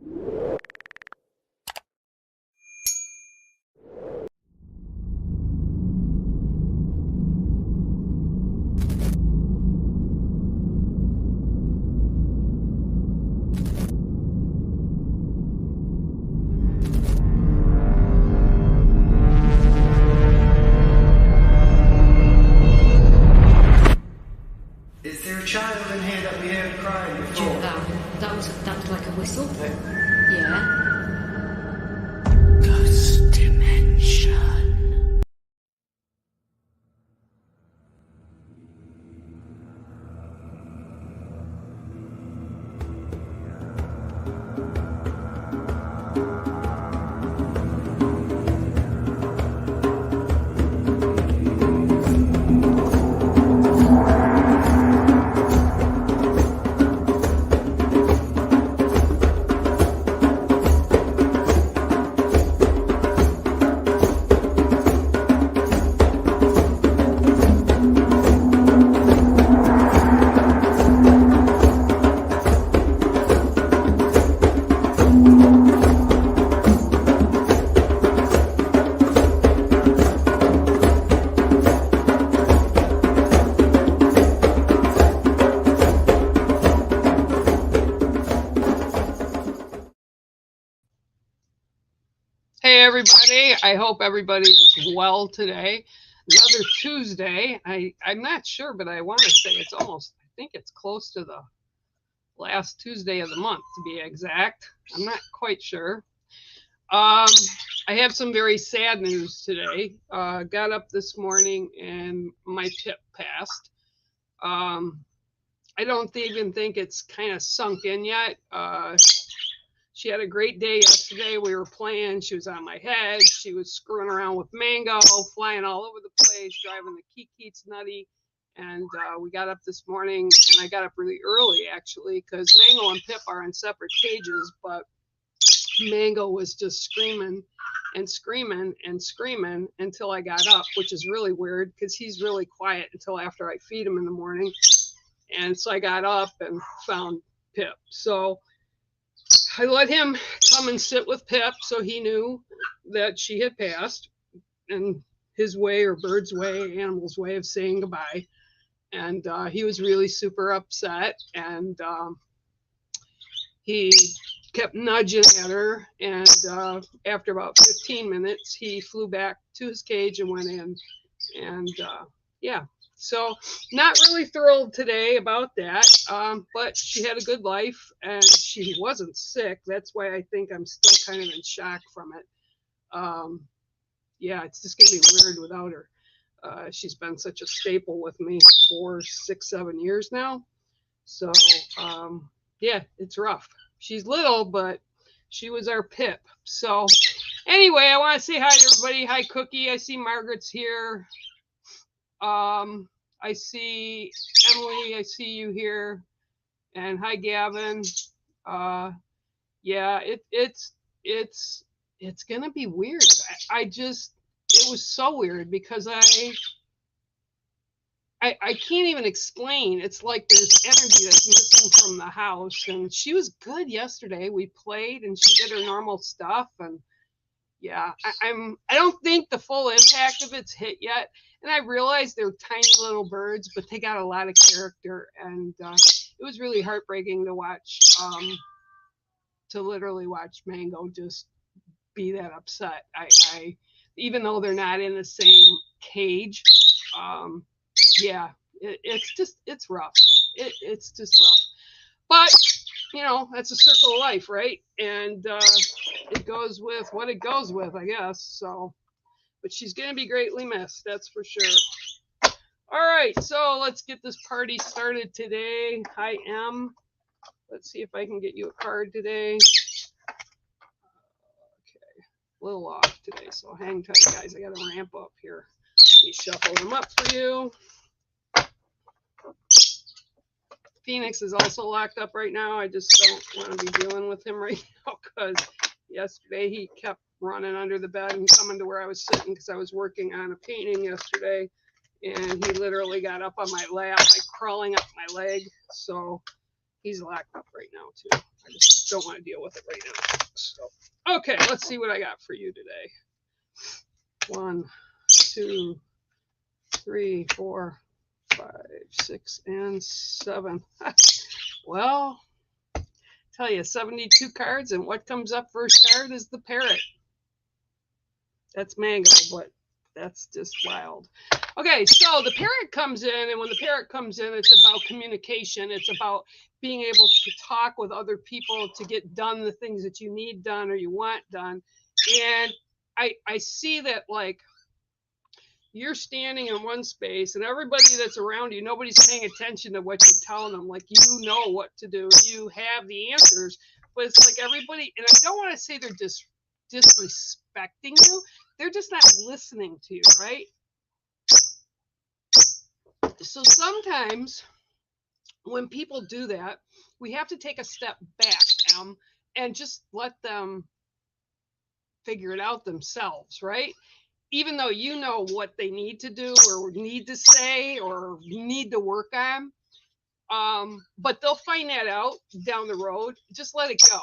Is there a child in here that we heard crying before? That was like a whistle. Yeah. Ghost dimension. Hey everybody, I hope everybody is well today. Another Tuesday. I'm not sure, but I want to say I think it's close to the last Tuesday of the month to be exact. I'm not quite sure. I have some very sad news today. Got up this morning and my PIP passed. I don't even think it's kind of sunk in yet. She had a great day yesterday. We were playing. She was on my head. She was screwing around with Mango, flying all over the place, driving the Kikits nutty. And we got up this morning, and I got up really early, actually, because Mango and Pip are in separate cages. But Mango was just screaming and screaming and screaming until I got up, which is really weird because he's really quiet until after I feed him in the morning. And so I got up and found Pip. So I let him come and sit with Pip so he knew that she had passed, and his way, or bird's way, animal's way of saying goodbye. And he was really super upset, and he kept nudging at her. And after about 15 minutes, he flew back to his cage and went in. And yeah. So not really thrilled today about that, but she had a good life and she wasn't sick. That's why I think I'm still kind of in shock from it. Yeah, it's just going to be weird without her. She's been such a staple with me for 6, 7 years now. So yeah, it's rough. She's little, but she was our Pip. So anyway, I want to say hi to everybody. Hi, Cookie. I see Margaret's here. I see Emily, I see you here, and hi Gavin. Yeah, it's gonna be weird. It was so weird because I can't even explain. It's like there's energy that's missing from the house, and she was good yesterday. We played and she did her normal stuff, and yeah, I don't think the full impact of it's hit yet. And I realized they're tiny little birds, but they got a lot of character. And it was really heartbreaking to watch, to literally watch Mango just be that upset. I even though they're not in the same cage, yeah, it's rough. It's just rough. But you know, that's a circle of life, right? And it goes with what it goes with, I guess. So, but she's going to be greatly missed, that's for sure. All right, so let's get this party started today. Hi, M. Let's see if I can get you a card today. Okay, a little off today, so hang tight, guys. I got to ramp up here. Let me shuffle them up for you. Phoenix is also locked up right now. I just don't want to be dealing with him right now because yesterday he kept running under the bed and coming to where I was sitting because I was working on a painting yesterday. And he literally got up on my lap, like crawling up my leg. So He's locked up right now too. I just don't want to deal with it right now. So, okay, let's see what I got for you today. 1, 2, 3, 4, 5, 6, and 7. Well, tell you 72 cards, and what comes up first card is the parrot. That's Mango, but that's just wild. Okay, so the parrot comes in, and when the parrot comes in, it's about communication. It's about being able to talk with other people to get done the things that you need done or you want done. And I see that, like, you're standing in one space and everybody that's around you, nobody's paying attention to what you're telling them. Like, you know what to do, you have the answers, but it's like everybody, and I don't want to say they're disrespecting you, they're just not listening to you, right? So sometimes when people do that, we have to take a step back and just let them figure it out themselves, right? Even though you know what they need to do or need to say or need to work on, but they'll find that out down the road. Just let it go.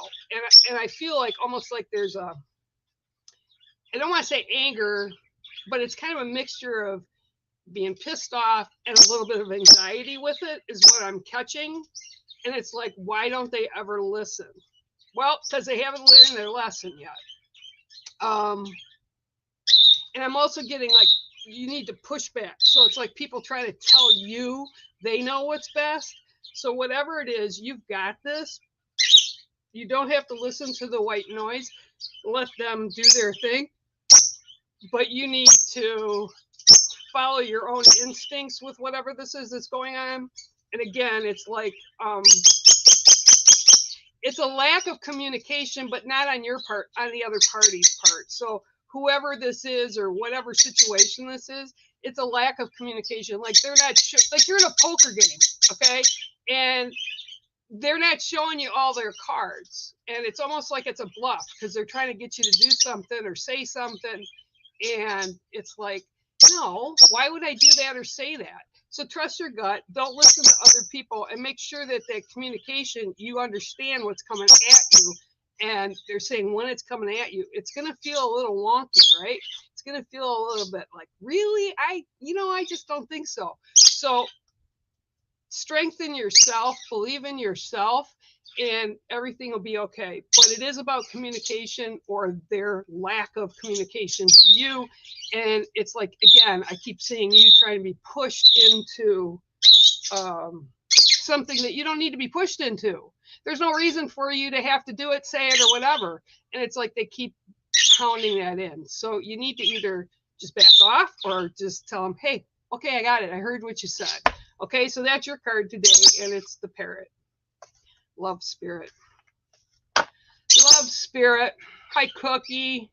And I feel like almost like there's a, I don't want to say anger, but it's kind of a mixture of being pissed off and a little bit of anxiety with it is what I'm catching. And it's like, why don't they ever listen? Well, because they haven't learned their lesson yet. And I'm also getting like, you need to push back. So it's like people try to tell you they know what's best. So whatever it is, you've got this. You don't have to listen to the white noise. Let them do their thing. But you need to follow your own instincts with whatever this is that's going on. And again, it's like, it's a lack of communication, but not on your part, on the other party's part. So whoever this is or whatever situation this is, it's a lack of communication. Like, they're not sure, like you're in a poker game, okay? And they're not showing you all their cards. And it's almost like it's a bluff because they're trying to get you to do something or say something. And it's like, no, why would I do that or say that? So trust your gut. Don't listen to other people and make sure that the communication, you understand what's coming at you. And they're saying when it's coming at you, it's going to feel a little wonky, right? It's going to feel a little bit like, really? I just don't think so. So strengthen yourself, believe in yourself, and everything will be okay. But it is about communication or their lack of communication to you. And it's like, again, I keep seeing you trying to be pushed into something that you don't need to be pushed into. There's no reason for you to have to do it, say it, or whatever. And it's like they keep pounding that in. So you need to either just back off or just tell them, hey, okay, I got it. I heard what you said. Okay, so that's your card today, and it's the parrot. Love spirit. Love spirit. Hi, Cookie.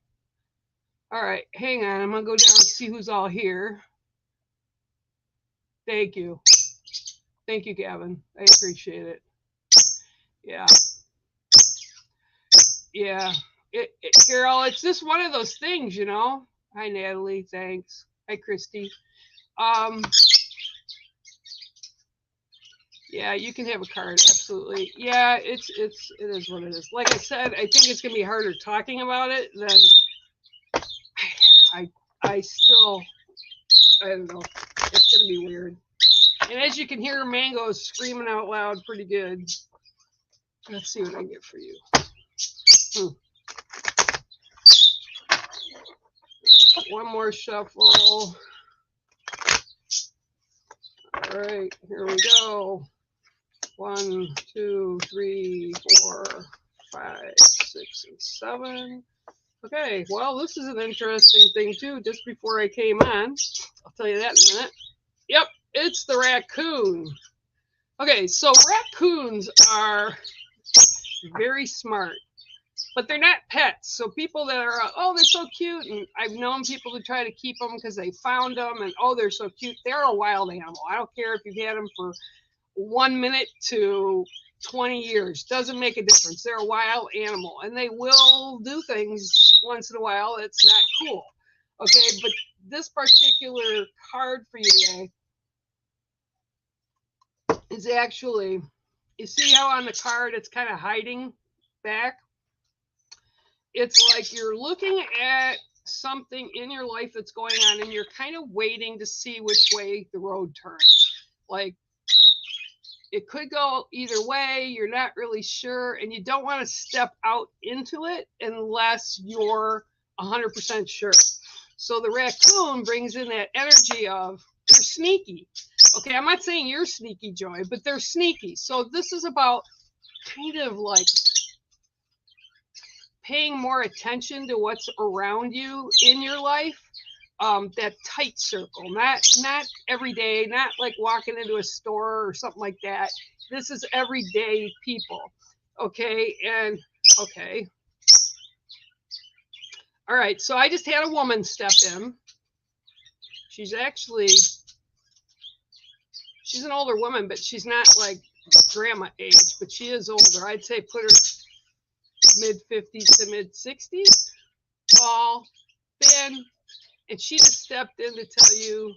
All right, hang on. I'm going to go down and see who's all here. Thank you. Thank you, Gavin. I appreciate it. Yeah. Yeah. Carol, it's just one of those things, you know. Hi, Natalie. Thanks. Hi, Christy. Yeah, you can have a card. Absolutely. Yeah, it is what it is. Like I said, I think it's going to be harder talking about it than I still, I don't know. It's going to be weird. And as you can hear, Mango is screaming out loud pretty good. Let's see what I get for you. One more shuffle. All right, here we go. 1, 2, 3, 4, 5, 6, and 7. Okay, well, this is an interesting thing too. Just before I came on, I'll tell you that in a minute. Yep, it's the raccoon. Okay, so raccoons are very smart, but they're not pets. So people that are, oh, they're so cute, and I've known people to try to keep them because they found them, and oh, they're so cute. They're a wild animal. I don't care if you've had them for 1 minute to 20 years. Doesn't make a difference. They're a wild animal, and they will do things once in a while. It's not cool. Okay, but this particular card for you today is actually You see how on the card it's kind of hiding back? It's like you're looking at something in your life that's going on and you're kind of waiting to see which way the road turns. Like it could go either way, you're not really sure, and you don't want to step out into it unless you're 100% sure. So the raccoon brings in that energy of they're sneaky. Okay, I'm not saying you're sneaky, Joy, but they're sneaky. So this is about kind of like paying more attention to what's around you in your life. That tight circle, not every day, not like walking into a store or something like that. This is everyday people. Okay, and okay. All right, so I just had a woman step in. She's an older woman, but she's not like grandma age, but she is older. I'd say put her mid-50s to mid-60s, tall, thin, and she just stepped in to tell you,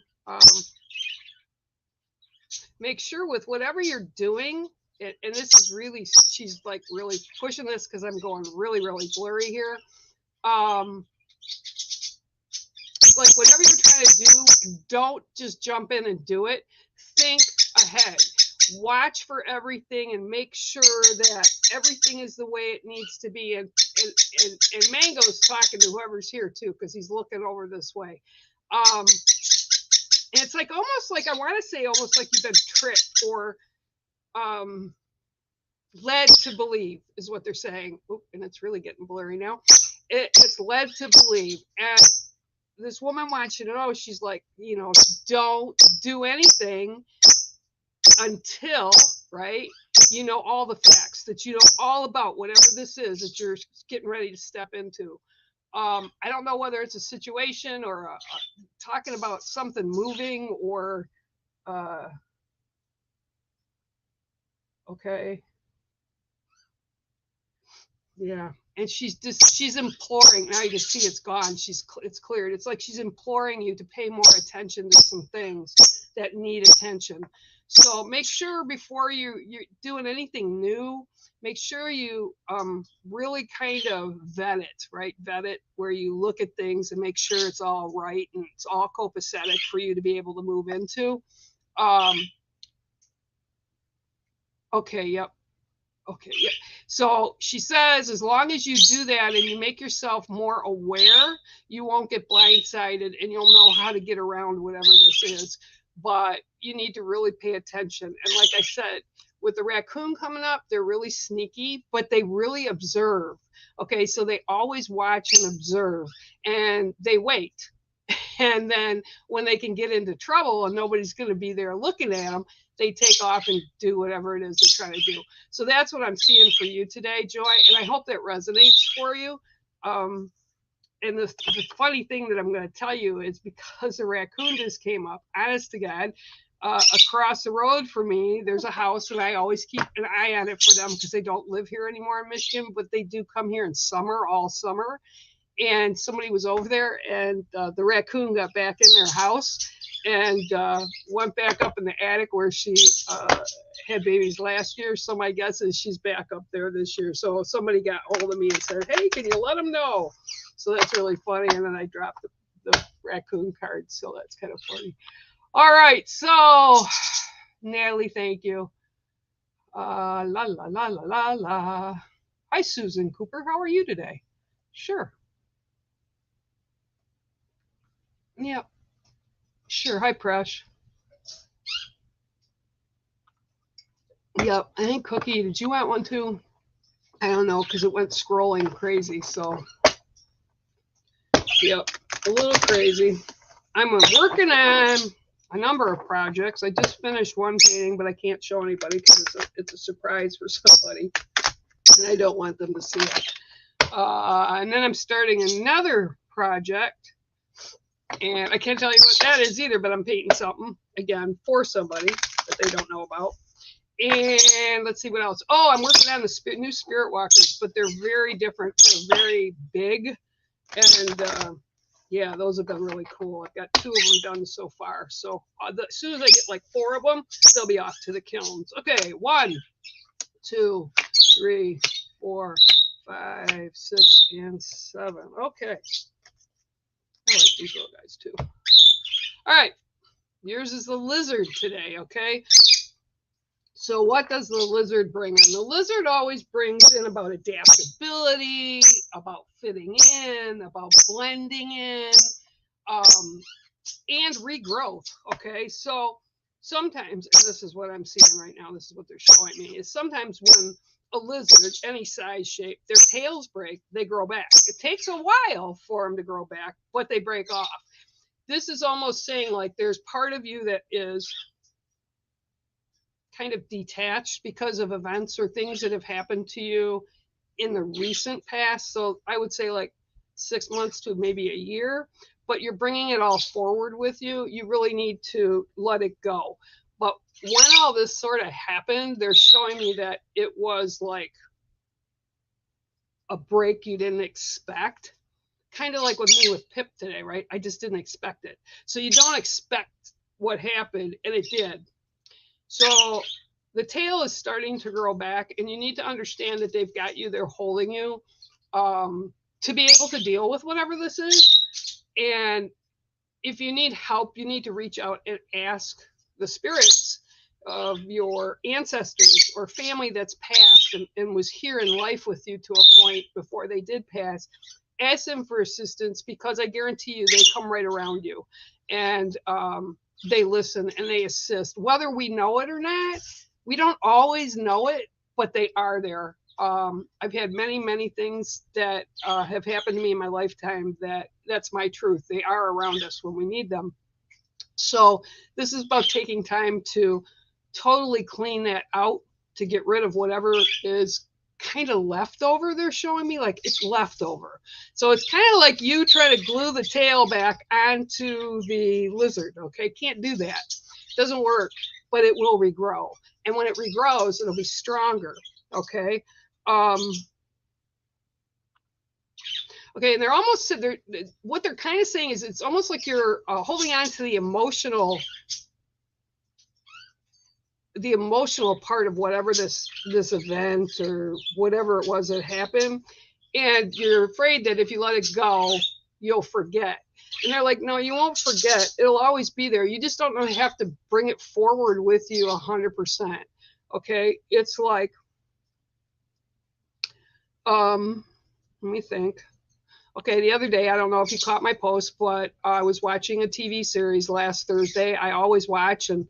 make sure with whatever you're doing, and this is really, she's like really pushing this because I'm going really, really blurry here. Like whatever you're trying to do, don't just jump in and do it. Think ahead. Watch for everything and make sure that everything is the way it needs to be. And Mango's talking to whoever's here too, because he's looking over this way. And it's like almost like, I want to say almost like you've been tricked or led to believe is what they're saying. Oop, and it's really getting blurry now. It's led to believe. And this woman wants you to know, she's like, you know, don't do anything until, right, you know all the facts, that you know all about whatever this is that you're getting ready to step into. I don't know whether it's a situation or talking about something moving or, okay. Yeah. And she's imploring. Now you can see it's gone. It's cleared. It's like she's imploring you to pay more attention to some things that need attention. So make sure before you're doing anything new, make sure you really kind of vet it, right? Vet it where you look at things and make sure it's all right and it's all copacetic for you to be able to move into. Okay, yep. Okay, yeah. So she says, as long as you do that and you make yourself more aware, you won't get blindsided and you'll know how to get around whatever this is. But you need to really pay attention. And like I said, with the raccoon coming up, they're really sneaky, but they really observe. Okay, so they always watch and observe and they wait. And then when they can get into trouble and nobody's going to be there looking at them, they take off and do whatever it is they're trying to do. So that's what I'm seeing for you today, Joy. And I hope that resonates for you. And the funny thing that I'm going to tell you is because the raccoon just came up, honest to God, across the road from me, there's a house, and I always keep an eye on it for them because they don't live here anymore in Michigan, but they do come here in summer, all summer. And somebody was over there, and the raccoon got back in their house and went back up in the attic where she had babies last year. So my guess is she's back up there this year. So somebody got hold of me and said, hey, can you let them know? So that's really funny. And then I dropped the raccoon card. So that's kind of funny. All right. So Natalie, thank you. La, la, la, la, la, la. Hi, Susan Cooper. How are you today? Sure. Yep. Sure. Hi, Presh. Yep. I think Cookie, did you want one too? I don't know because it went scrolling crazy. So, yep. A little crazy. I'm working on a number of projects. I just finished one painting, but I can't show anybody because it's a surprise for somebody. And I don't want them to see it. And then I'm starting another project. And I can't tell you what that is either, but I'm painting something, again, for somebody that they don't know about. And let's see what else. Oh, I'm working on the new Spirit Walkers, but they're very different. They're very big. And yeah, those have been really cool. I've got 2 of them done so far. So as soon as I get like 4 of them, they'll be off to the kilns. Okay, 1, 2, 3, 4, 5, 6, and 7. Okay. I like these little guys too. All right. Yours is the lizard today, okay? So what does the lizard bring in? The lizard always brings in about adaptability, about fitting in, about blending in, and regrowth, okay? So sometimes, and this is what I'm seeing right now, this is what they're showing me, is sometimes when a lizard, any size, shape, their tails break, they grow back. It takes a while for them to grow back, but they break off. This is almost saying like there's part of you that is kind of detached because of events or things that have happened to you in the recent past. So I would say like 6 months to maybe a year, but you're bringing it all forward with you. You really need to let it go. But when all this sort of happened, they're showing me that it was like a break you didn't expect. Kind of like with me with Pip today, right? I just didn't expect it. So you don't expect what happened, and it did. So the tail is starting to grow back, and you need to understand that they've got you, they're holding you to be able to deal with whatever this is. And if you need help, you need to reach out and ask the spirits of your ancestors or family that's passed and was here in life with you to a point before they did pass. Ask them for assistance, because I guarantee you they come right around you, and they listen and they assist, whether we know it or not. We don't always know it, but they are there. I've had many things that have happened to me in my lifetime that's my truth. They are around us when we need them. So this is about taking time to totally clean that out, to get rid of whatever is kind of leftover. They're showing me like it's leftover. So it's kind of like you try to glue the tail back onto the lizard. Okay, can't do that. Doesn't work, but it will regrow. And when it regrows, it'll be stronger. Okay. Okay, and they're almost, what they're kind of saying is it's almost like you're holding on to the emotional part of whatever this event or whatever it was that happened, and you're afraid that if you let it go, you'll forget. And they're like, no, you won't forget. It'll always be there. You just don't have to bring it forward with you 100%. Okay, it's like, let me think. Okay, the other day, I don't know if you caught my post, but I was watching a TV series last Thursday. I always watch, and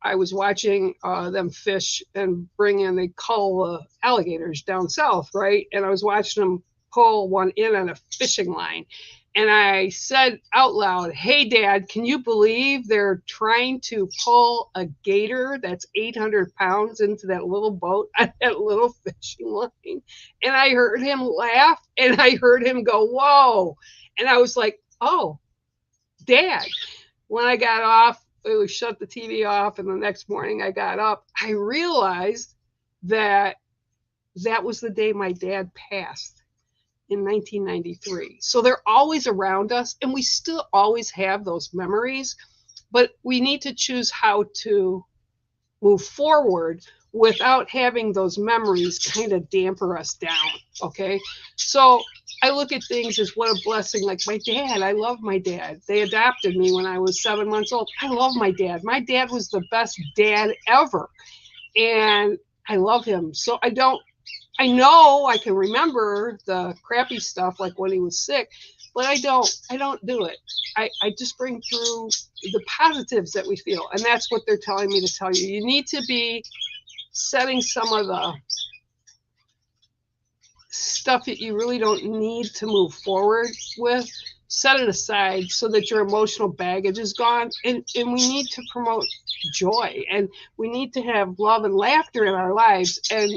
I was watching them fish and they cull alligators down south, right? And I was watching them pull one in on a fishing line. And I said out loud, hey, Dad, can you believe they're trying to pull a gator that's 800 pounds into that little boat on that little fishing line? And I heard him laugh, and I heard him go, whoa. And I was like, oh, Dad. When I got off, it was shut the TV off, and the next morning I got up, I realized that was the day my dad passed in 1993. So they're always around us, and we still always have those memories, but we need to choose how to move forward without having those memories kind of damper us down. Okay, so I look at things as what a blessing. Like my dad, I love my dad. They adopted me when I was 7 months old. I love my dad. My dad was the best dad ever, and I love him. So I know I can remember the crappy stuff, like when he was sick, but I don't do it. I just bring through the positives that we feel, and that's what they're telling me to tell you. You need to be setting some of the stuff that you really don't need to move forward with, set it aside so that your emotional baggage is gone. And we need to promote joy, and we need to have love and laughter in our lives. And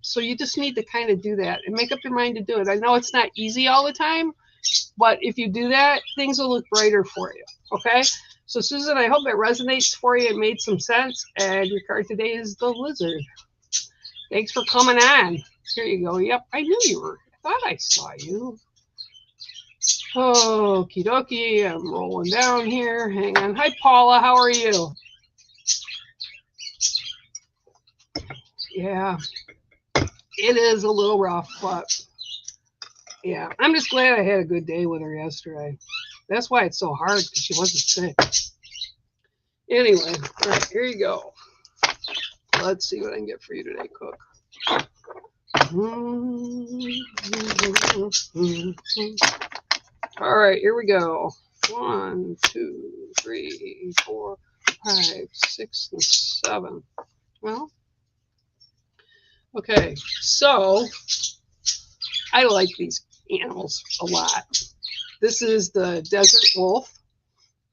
so you just need to kind of do that and make up your mind to do it. I know it's not easy all the time, but if you do that, things will look brighter for you. Okay. So Susan, I hope it resonates for you and made some sense. And your card today is the lizard. Thanks for coming on. Here you go. Yep, I knew you were. I thought I saw you. Okie dokie. I'm rolling down here. Hang on. Hi, Paula. How are you? Yeah. it is a little rough, but yeah, I'm just glad I had a good day with her yesterday. That's why it's so hard, because she wasn't sick. Anyway, all right, here you go. Let's see what I can get for you today, Cook. All right, here we go. 1, 2, 3, 4, 5, 6, and 7. Well, okay, so I like these animals a lot. This is the desert wolf,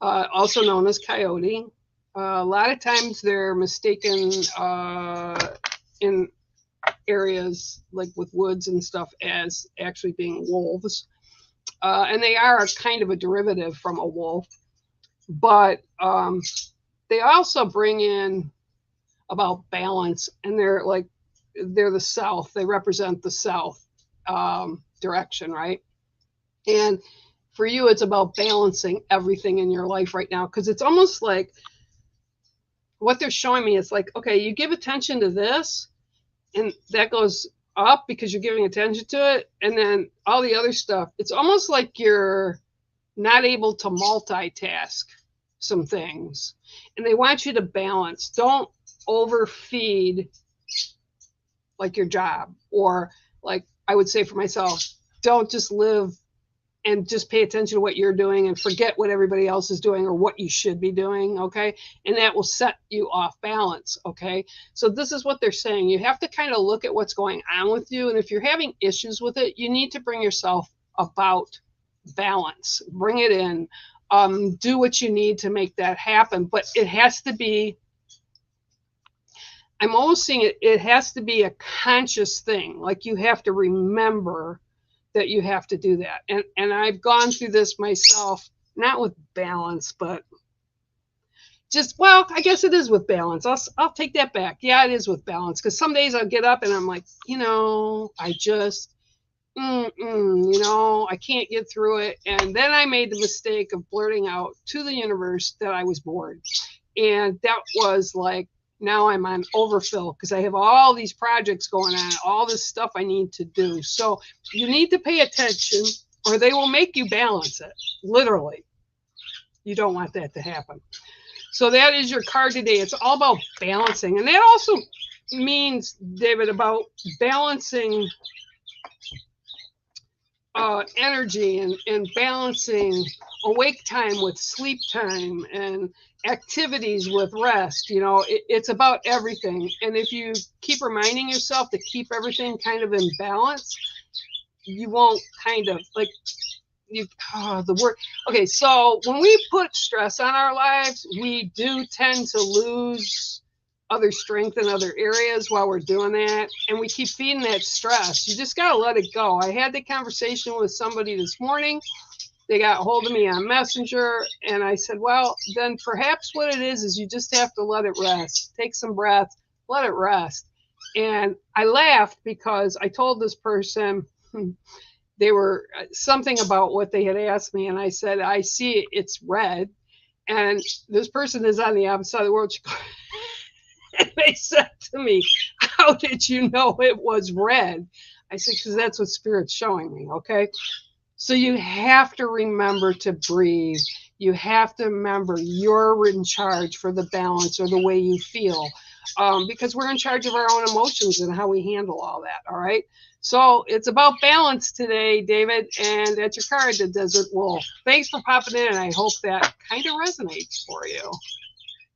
also known as coyote. A lot of times they're mistaken in areas like with woods and stuff as actually being wolves. And they are kind of a derivative from a wolf. But they also bring in about balance, and they're the South. They represent the South direction, right? And for you, it's about balancing everything in your life right now, because it's almost like what they're showing me is like, okay, you give attention to this, and that goes up because you're giving attention to it, and then all the other stuff, it's almost like you're not able to multitask some things, and they want you to balance. Don't overfeed like your job, or like I would say for myself, don't just live and just pay attention to what you're doing and forget what everybody else is doing or what you should be doing, okay? And that will set you off balance, okay? So this is what they're saying. You have to kind of look at what's going on with you, and if you're having issues with it, you need to bring yourself about balance. Bring it in. Do what you need to make that happen, but it has to be, I'm almost seeing it has to be a conscious thing. Like you have to remember that you have to do that. And I've gone through this myself, not with balance, but just, well, I guess it is with balance. I'll take that back. Yeah, it is with balance, because some days I'll get up and I'm like, I just, I can't get through it. And then I made the mistake of blurting out to the universe that I was bored. And that was like, now I'm on overfill because I have all these projects going on, all this stuff I need to do. So you need to pay attention, or they will make you balance it. Literally. You don't want that to happen. So that is your card today. It's all about balancing. And that also means, David, about balancing energy and balancing awake time with sleep time and activities with rest. It's about everything. And if you keep reminding yourself to keep everything kind of in balance, you won't kind of like the word. Okay, so when we put stress on our lives, we do tend to lose other strength in other areas while we're doing that, and we keep feeding that stress. You just got to let it go. I had the conversation with somebody this morning. They got a hold of me on Messenger, and I said, well, then perhaps what it is you just have to let it rest. Take some breath, let it rest. And I laughed because I told this person, they were something about what they had asked me, and I said, I see it's red. And this person is on the opposite side of the world. And they said to me, how did you know it was red? I said, because that's what Spirit's showing me, okay? So you have to remember to breathe. You have to remember you're in charge for the balance or the way you feel, because we're in charge of our own emotions and how we handle all that, all right? So it's about balance today, David, and that's your card, the Desert Wolf. Thanks for popping in, and I hope that kind of resonates for you.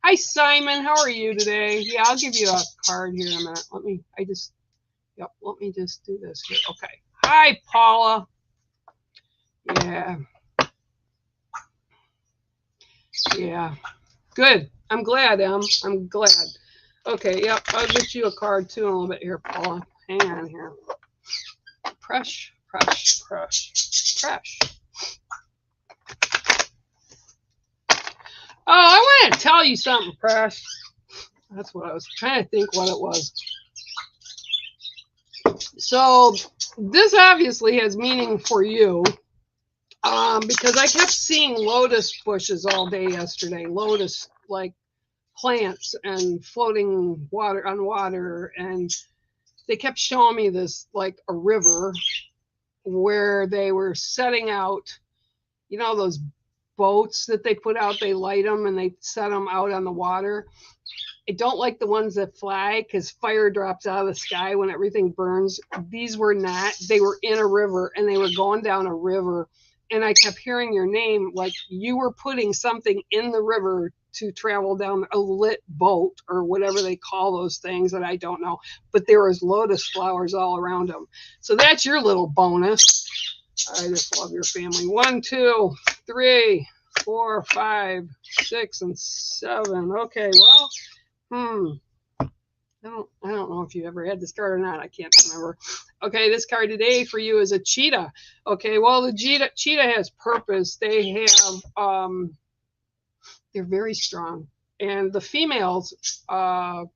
Hi, Simon. How are you today? Yeah, I'll give you a card here in a minute. Let me just do this here. Okay. Hi, Paula. Yeah. Yeah. Good. I'm glad, Em. I'm glad. Okay, yep. I'll get you a card, too, in a little bit here, Paula. Hang on here. Press. Oh, I want to tell you something, Press. That's what I was trying to think what it was. So this obviously has meaning for you, because I kept seeing lotus bushes all day yesterday. Lotus, like plants and floating water on water. And they kept showing me this, like a river where they were setting out, you know, those boats that they put out, they light them and they set them out on the water. I don't like the ones that fly because fire drops out of the sky when everything burns. These were not. They were in a river and they were going down a river. And I kept hearing your name, like you were putting something in the river to travel down a lit boat or whatever they call those things that I don't know. But there was lotus flowers all around them. So that's your little bonus. I just love your family. 1, 2, 3, 4, 5, 6, and 7. Okay, well, I don't know if you ever had this card or not. I can't remember. Okay, this card today for you is a cheetah. Okay, well, the cheetah has purpose. They have they're very strong. And the females, I'm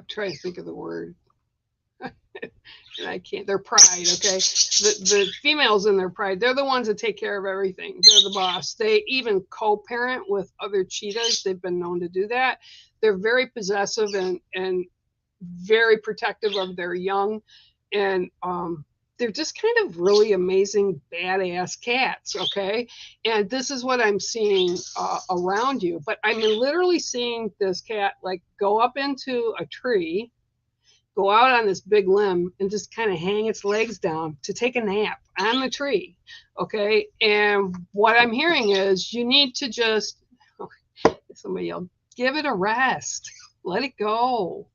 trying to think of the word. And I can't. They're pride, okay? The females in their pride, they're the ones that take care of everything. They're the boss. They even co-parent with other cheetahs. They've been known to do that. They're very possessive and very protective of their young. And they're just kind of really amazing, badass cats, okay? And this is what I'm seeing around you. But I'm literally seeing this cat, like, go up into a tree, go out on this big limb and just kind of hang its legs down to take a nap on the tree. Okay. And what I'm hearing is you need to just, somebody else, give it a rest, let it go,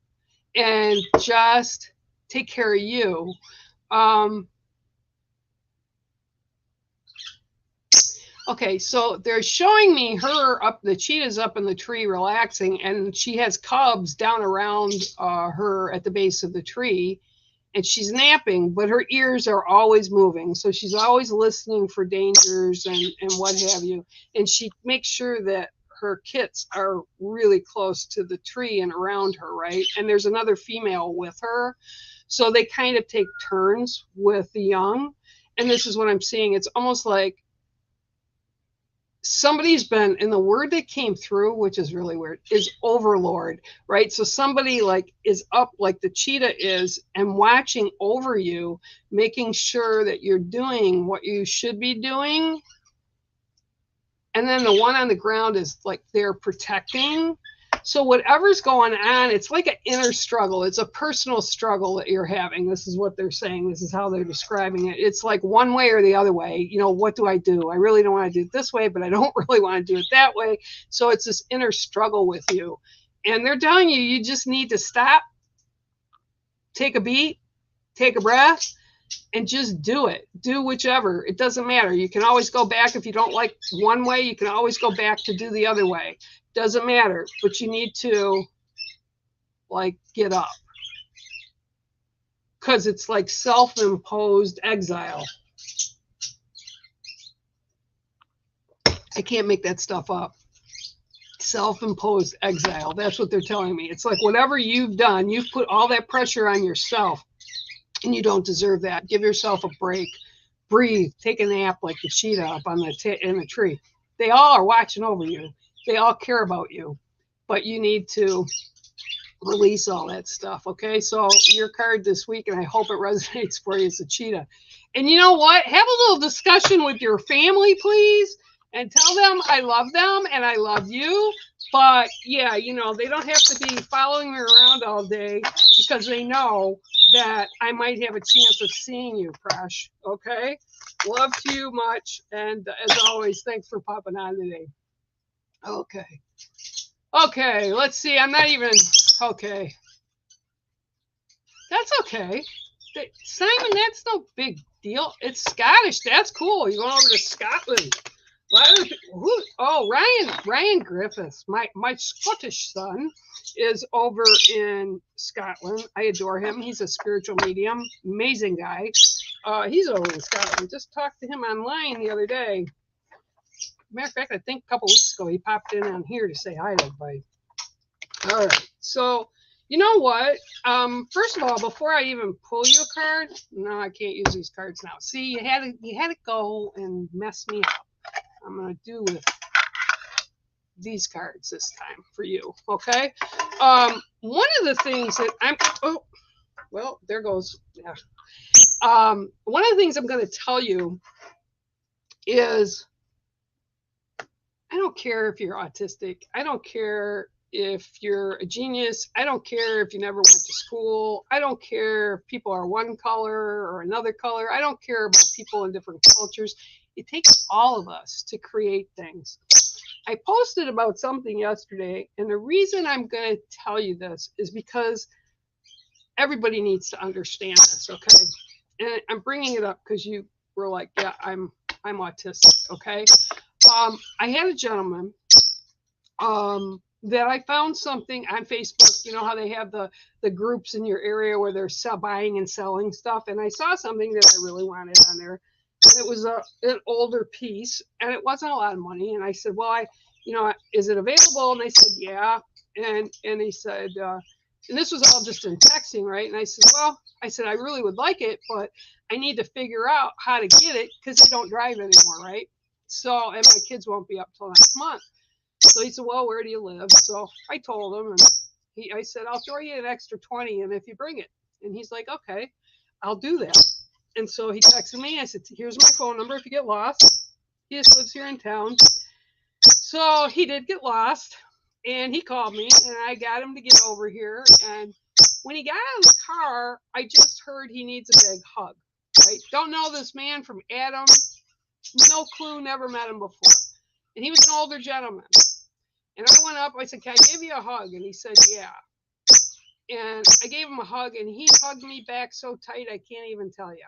and just take care of you. Okay, so they're showing me her up, the cheetah's up in the tree relaxing, and she has cubs down around her at the base of the tree, and she's napping, but her ears are always moving. So she's always listening for dangers and what have you. And she makes sure that her kits are really close to the tree and around her, right? And there's another female with her. So they kind of take turns with the young. And this is what I'm seeing. It's almost like somebody's been, and the word that came through, which is really weird, is overlord, right? So somebody like is up like the cheetah is and watching over you, making sure that you're doing what you should be doing. And then the one on the ground is like they're protecting. So whatever's going on, it's like an inner struggle. It's a personal struggle that you're having. This is what they're saying. This is how they're describing it. It's like one way or the other way. You know, what do? I really don't want to do it this way, but I don't really want to do it that way. So it's this inner struggle with you. And they're telling you, you just need to stop, take a beat, take a breath, and just do it. Do whichever. It doesn't matter. You can always go back. If you don't like one way, you can always go back to do the other way. Doesn't matter, but you need to like get up, because it's like self-imposed exile. I can't make that stuff up. Self-imposed exile. That's what they're telling me. It's like whatever you've done, you've put all that pressure on yourself, and you don't deserve that. Give yourself a break. Breathe. Take a nap like the cheetah up on in the tree. They all are watching over you. They all care about you, but you need to release all that stuff. Okay. So your card this week, and I hope it resonates for you, is a cheetah. And you know what? Have a little discussion with your family, please, and tell them I love them and I love you. But yeah, you know, they don't have to be following me around all day because they know that I might have a chance of seeing you, Crush. Okay. Love to you much. And as always, thanks for popping on today. Okay. Okay, let's see. I'm not even, okay. That's okay. Simon, that's no big deal. It's Scottish. That's cool. You're going over to Scotland. Oh, Ryan Griffiths, my Scottish son, is over in Scotland. I adore him. He's a spiritual medium. Amazing guy. He's over in Scotland. Just talked to him online the other day. Matter of fact, I think a couple weeks ago he popped in on here to say hi to everybody. All right. So, you know what? First of all, before I even pull you a card, no, I can't use these cards now. See, you had to go and mess me up. I'm gonna do with these cards this time for you. Okay. One of the things that oh, well, there goes. Yeah. One of the things I'm going to tell you is I don't care if you're autistic. I don't care if you're a genius. I don't care if you never went to school. I don't care if people are one color or another color. I don't care about people in different cultures. It takes all of us to create things. I posted about something yesterday, and the reason I'm going to tell you this is because everybody needs to understand this, okay? And I'm bringing it up because you were like, yeah, I'm autistic, okay? I had a gentleman that I found something on Facebook. You know how they have the groups in your area where they're buying and selling stuff, and I saw something that I really wanted on there, and it was an older piece, and it wasn't a lot of money. And I said, well, is it available? And they said, yeah. And he said, and this was all just in texting, right? And I said, well, I really would like it, but I need to figure out how to get it because I don't drive anymore, right? So, and my kids won't be up till next month. So he said, well, where do you live? So I told him, and I said, I'll throw you an extra 20, and if you bring it. And he's like, okay, I'll do that. And so he texted me. I said, here's my phone number if you get lost. He just lives here in town. So he did get lost, and he called me, and I got him to get over here. And when he got out of the car, I just heard he needs a big hug, right? Don't know this man from Adam. No clue, never met him before. And he was an older gentleman. And I went up, I said, can I give you a hug? And he said, yeah. And I gave him a hug, and he hugged me back so tight I can't even tell you.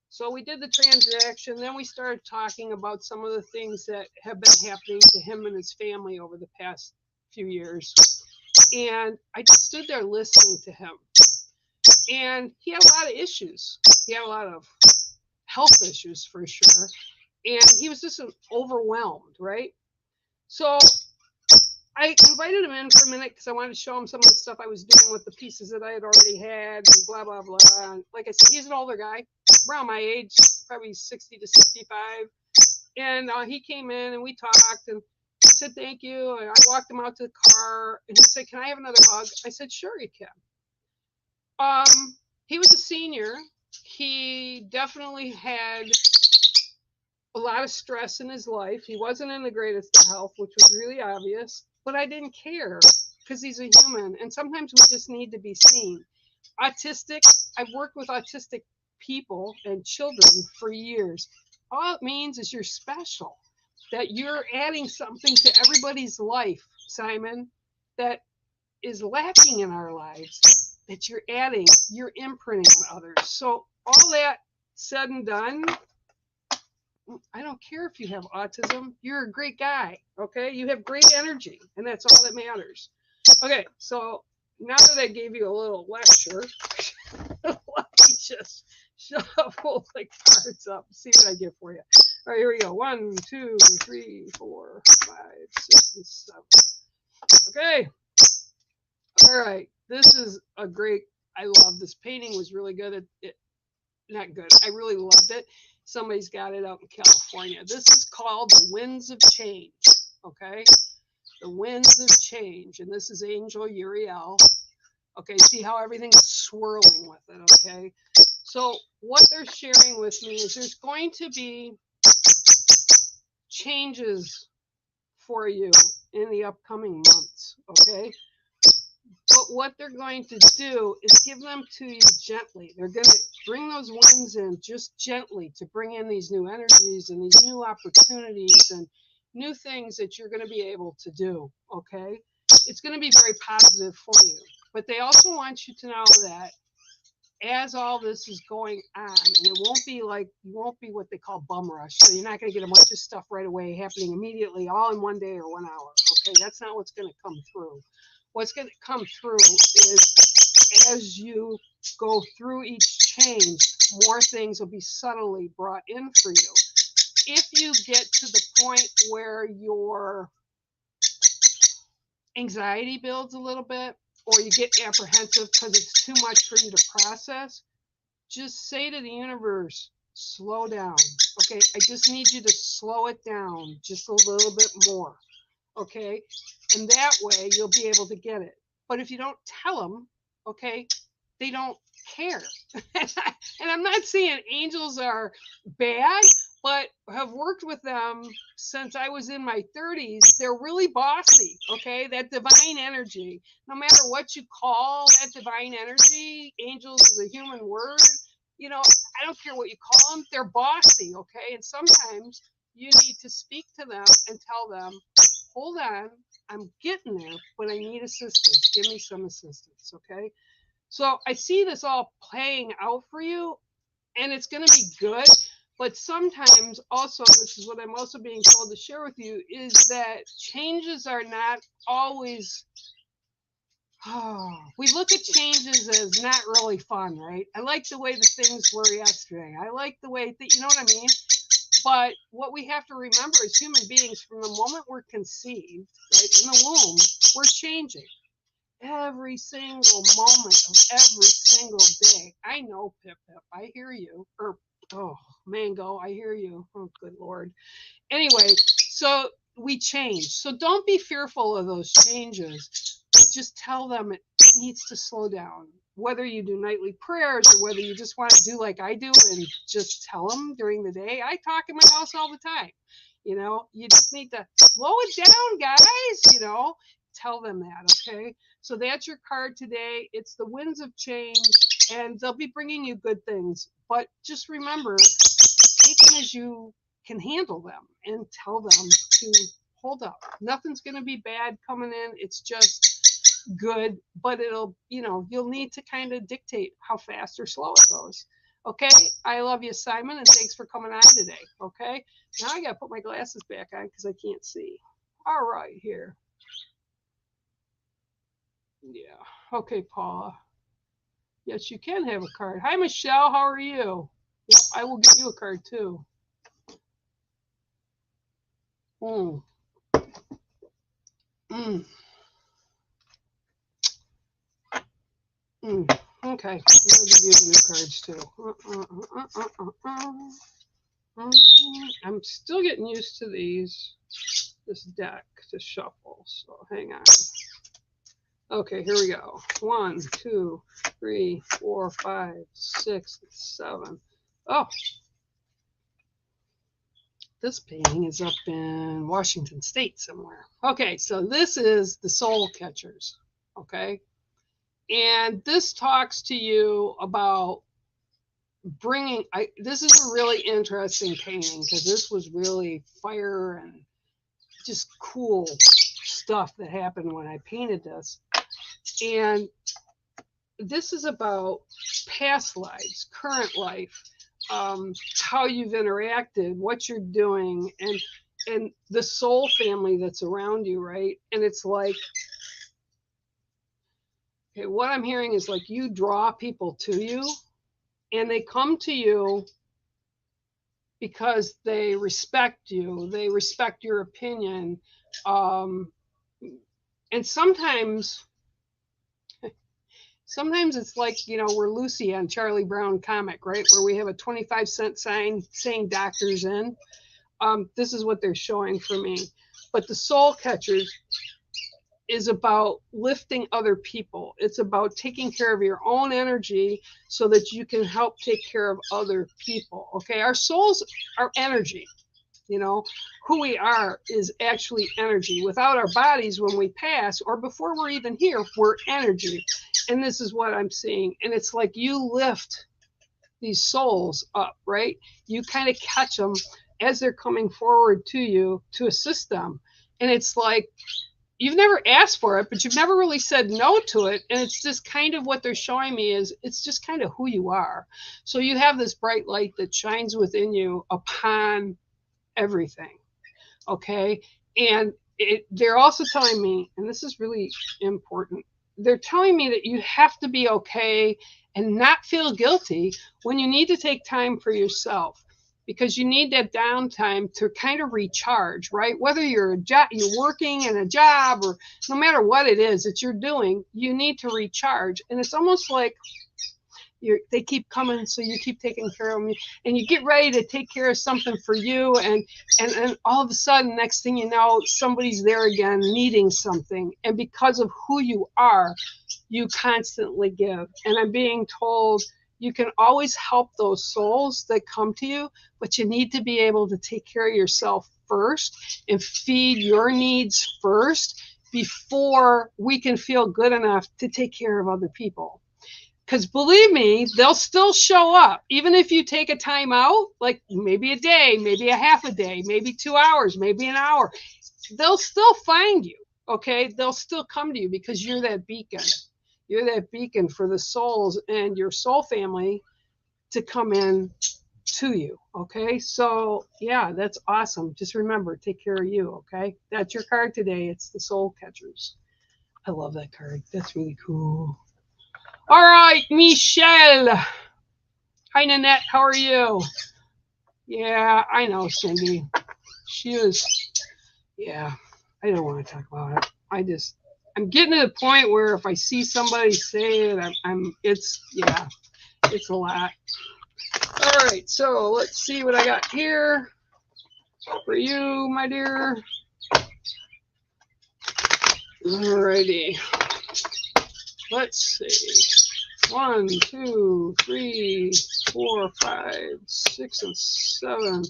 So we did the transaction. Then we started talking about some of the things that have been happening to him and his family over the past few years. And I just stood there listening to him. And he had a lot of issues. He had a lot of health issues for sure. And he was just overwhelmed, right? So I invited him in for a minute because I wanted to show him some of the stuff I was doing with the pieces that I had already had and blah, blah, blah. And like I said, he's an older guy, around my age, probably 60 to 65. And he came in and we talked, and he said, thank you. And I walked him out to the car, and he said, can I have another hug? I said, sure, you can. He was a senior. He definitely had a lot of stress in his life. He wasn't in the greatest of health, which was really obvious. But I didn't care because he's a human, and sometimes we just need to be seen. Autistic, I've worked with autistic people and children for years. All it means is you're special, that you're adding something to everybody's life, Simon, that is lacking in our lives, that you're adding, you're imprinting on others. So all that said and done, I don't care if you have autism. You're a great guy, okay? You have great energy, and that's all that matters. Okay, so now that I gave you a little lecture, let me just shuffle the cards up, see what I get for you. All right, here we go. 1, 2, 3, 4, 5, 6, and 7. Okay. All right. This is a great, I love this painting. Was really good. Not good. I really loved it. Somebody's got it out in California. This is called The Winds of Change, okay? The Winds of Change, and this is Angel Uriel. Okay, see how everything's swirling with it, okay? So what they're sharing with me is there's going to be changes for you in the upcoming months, okay? But what they're going to do is give them to you gently. They're going to bring those winds in just gently to bring in these new energies and these new opportunities and new things that you're going to be able to do, okay? It's going to be very positive for you. But they also want you to know that as all this is going on, and it won't be what they call bum rush. So you're not going to get a bunch of stuff right away happening immediately, all in one day or 1 hour, okay? That's not what's going to come through. What's going to come through is as you go through each change, more things will be subtly brought in for you. If you get to the point where your anxiety builds a little bit, or you get apprehensive because it's too much for you to process, just say to the universe, slow down. Okay, I just need you to slow it down just a little bit more. okay? And that way you'll be able to get it. But if you don't tell them, okay, they don't care. And I'm not saying angels are bad, but have worked with them since I was in my 30s. They're really bossy, okay? That divine energy, no matter what you call that divine energy, angels is a human word. You know, I don't care what you call them, they're bossy, okay? And sometimes you need to speak to them and tell them, hold on, I'm getting there, but I need assistance. Give me some assistance, okay? So I see this all playing out for you, and it's going to be good. But sometimes also, this is what I'm also being told to share with you, is that changes are not always, we look at changes as not really fun, right? I like the way the things were yesterday. I like the way, you know what I mean? But what we have to remember as human beings, from the moment we're conceived, right, in the womb, we're changing every single moment of every single day. I know, Pip Pip, I hear you. Or, oh, Mango, I hear you. Oh, good Lord. Anyway, so we change. So don't be fearful of those changes. Just tell them it needs to slow down. Whether you do nightly prayers or whether you just want to do like I do and just tell them during the day. I talk in my house all the time. You know, you just need to slow it down, guys. You know, tell them that, okay? So that's your card today. It's the winds of change, and they'll be bringing you good things. But just remember, take them as you can handle them and tell them to hold up. Nothing's going to be bad coming in. It's just good, but it'll, you know, you'll need to kind of dictate how fast or slow it goes. Okay, I love you, Simon, and thanks for coming on today. Okay, now I got to put my glasses back on because I can't see. All right, here. Yeah. Okay, Paula. Yes, you can have a card. Hi, Michelle. How are you? Yep, I will get you a card too. Mm. Mm. Mm. Okay, I'm gonna give you the new cards too. I'm still getting used to this deck to shuffle. So hang on. Okay, here we go. 1, 2, 3, 4, 5, 6, 7. Oh, this painting is up in Washington State somewhere. Okay, so this is the Soul Catchers. Okay, and this talks to you about bringing. This is a really interesting painting because this was really fire and just cool stuff that happened when I painted this. And this is about past lives, current life, how you've interacted, what you're doing, and the soul family that's around you, right? And it's like, okay, what I'm hearing is like you draw people to you, and they come to you because they respect you, they respect your opinion, and sometimes it's like, you know, we're Lucy on Charlie Brown comic, right? Where we have a 25-cent sign saying doctors in. This is what they're showing for me. But the Soul Catchers is about lifting other people. It's about taking care of your own energy so that you can help take care of other people. Okay, our souls are energy. You know, who we are is actually energy. Without our bodies, when we pass or before we're even here, we're energy. And this is what I'm seeing. And it's like you lift these souls up, right? You kind of catch them as they're coming forward to you to assist them. And it's like you've never asked for it, but you've never really said no to it. And it's just kind of what they're showing me is it's just kind of who you are. So you have this bright light that shines within you upon everything. Okay. And they're also telling me, and this is really important, they're telling me that you have to be okay and not feel guilty when you need to take time for yourself, because you need that downtime to kind of recharge, right? Whether you're working in a job or no matter what it is that you're doing, you need to recharge. And it's almost like they keep coming, so you keep taking care of them, and you get ready to take care of something for you, and all of a sudden, next thing you know, somebody's there again needing something, and because of who you are, you constantly give. And I'm being told you can always help those souls that come to you, but you need to be able to take care of yourself first and feed your needs first before we can feel good enough to take care of other people. Because believe me, they'll still show up. Even if you take a time out, like maybe a day, maybe a half a day, maybe 2 hours, maybe an hour, they'll still find you, okay? They'll still come to you because you're that beacon. You're that beacon for the souls and your soul family to come in to you, okay? So, yeah, that's awesome. Just remember, take care of you, okay? That's your card today. It's the Soul Catchers. I love that card. That's really cool. All right, Michelle. Hi, Nanette. How are you? Yeah, I know, Cindy. She was, yeah, I don't want to talk about it. I'm getting to the point where if I see somebody say it, it's a lot. All right, so let's see what I got here for you, my dear. All righty. Let's see. 1, 2, 3, 4, 5, 6, and 7.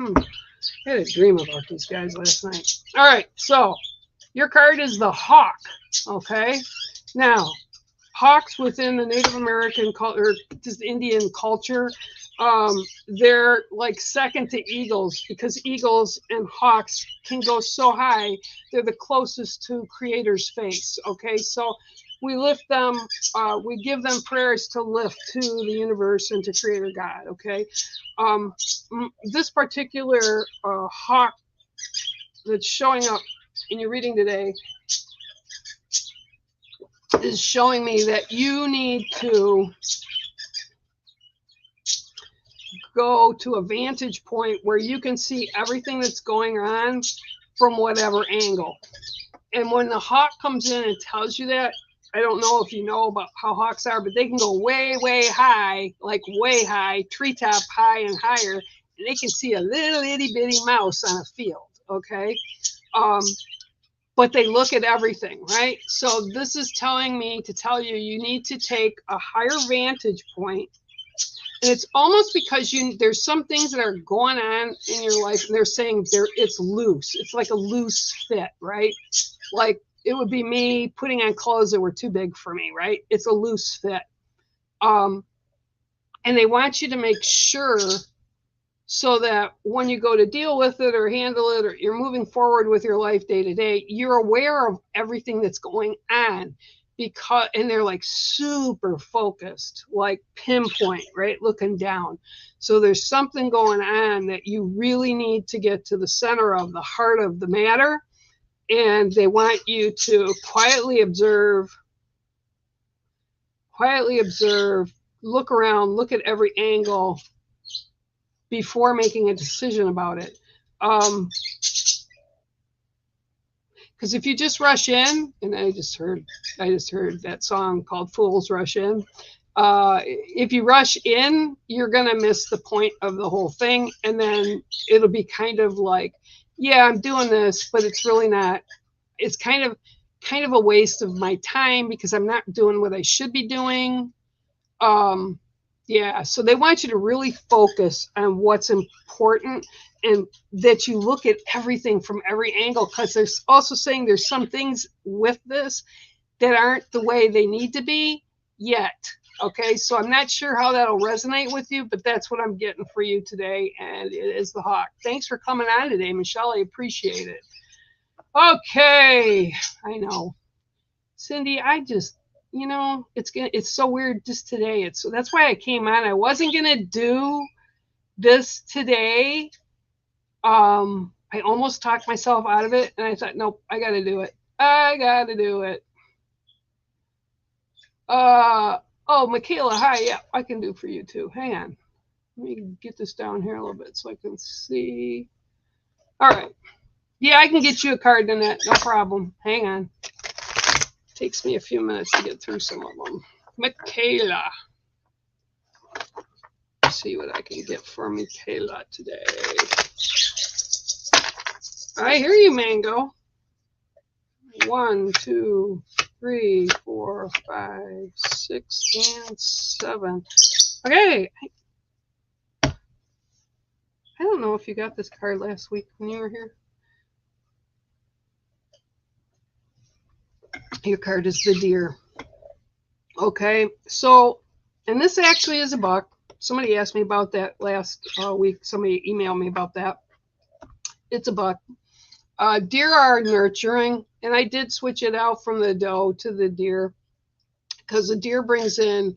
I had a dream about these guys last night. All right, so your card is the Hawk. Okay, now hawks within the Native American culture, just Indian culture, they're like second to eagles because eagles and hawks can go so high. They're the closest to Creator's face. Okay, so we lift them, we give them prayers to lift to the universe and to Creator God. Okay, this particular hawk that's showing up in your reading today is showing me that you need to go to a vantage point where you can see everything that's going on from whatever angle. And when the hawk comes in and tells you that, I don't know if you know about how hawks are, but they can go way, way high, like way high, treetop high and higher, and they can see a little itty bitty mouse on a field. Okay. But they look at everything, right? So this is telling me to tell you, you need to take a higher vantage point. And it's almost because there's some things that are going on in your life, and they're saying it's loose. It's like a loose fit, right? Like it would be me putting on clothes that were too big for me, right? It's a loose fit. And they want you to make sure so that when you go to deal with it or handle it, or you're moving forward with your life day to day, you're aware of everything that's going on, and they're like super focused, like pinpoint, right? Looking down. So there's something going on that you really need to get to the center of, the heart of the matter. And they want you to quietly observe, look around, look at every angle before making a decision about it. Because if you just rush in, and I just heard that song called Fools Rush In. If you rush in, you're going to miss the point of the whole thing. And then it'll be kind of like, yeah, I'm doing this, but it's really not. It's kind of a waste of my time because I'm not doing what I should be doing. Yeah, so they want you to really focus on what's important and that you look at everything from every angle, because there's also saying there's some things with this that aren't the way they need to be yet. Okay, so I'm not sure how that'll resonate with you, but that's what I'm getting for you today, and it is the Hawk. Thanks for coming on today, Michelle. I appreciate it. Okay, I know. Cindy, I just... it's so weird just today. So that's why I came on. I wasn't gonna do this today. I almost talked myself out of it, and I thought, nope, I gotta do it. Oh, Michaela, hi. Yeah, I can do for you too. Hang on. Let me get this down here a little bit so I can see. All right. Yeah, I can get you a card in that. No problem. Hang on. Takes me a few minutes to get through some of them. Michaela. Let's see what I can get for Michaela today. I hear you, Mango. 1, 2, 3, 4, 5, 6, and 7. Okay. I don't know if you got this card last week when you were here. Your card is the deer. Okay, so, and this actually is a buck. Somebody asked me about that last week. Somebody emailed me about that. It's a buck. Deer are nurturing, and I did switch it out from the doe to the deer because the deer brings in,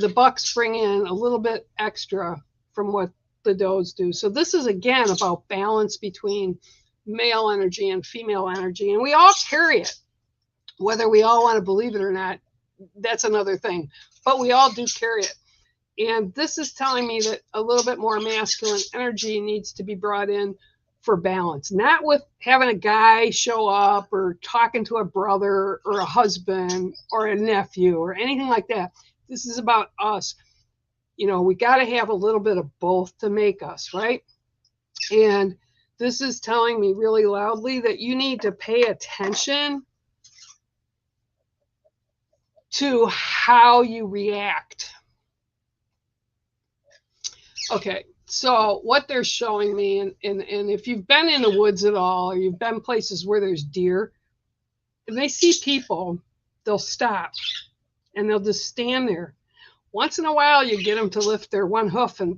the bucks bring in a little bit extra from what the does do. So this is, again, about balance between male energy and female energy, and we all carry it. Whether we all want to believe it or not, that's another thing. But we all do carry it. And this is telling me that a little bit more masculine energy needs to be brought in for balance. Not with having a guy show up or talking to a brother or a husband or a nephew or anything like that. This is about us. You know, we got to have a little bit of both to make us, right? And this is telling me really loudly that you need to pay attention to how you react. Okay, so what they're showing me, and if you've been in the woods at all, or you've been places where there's deer, and they see people, they'll stop, and they'll just stand there. Once in a while, you get them to lift their one hoof and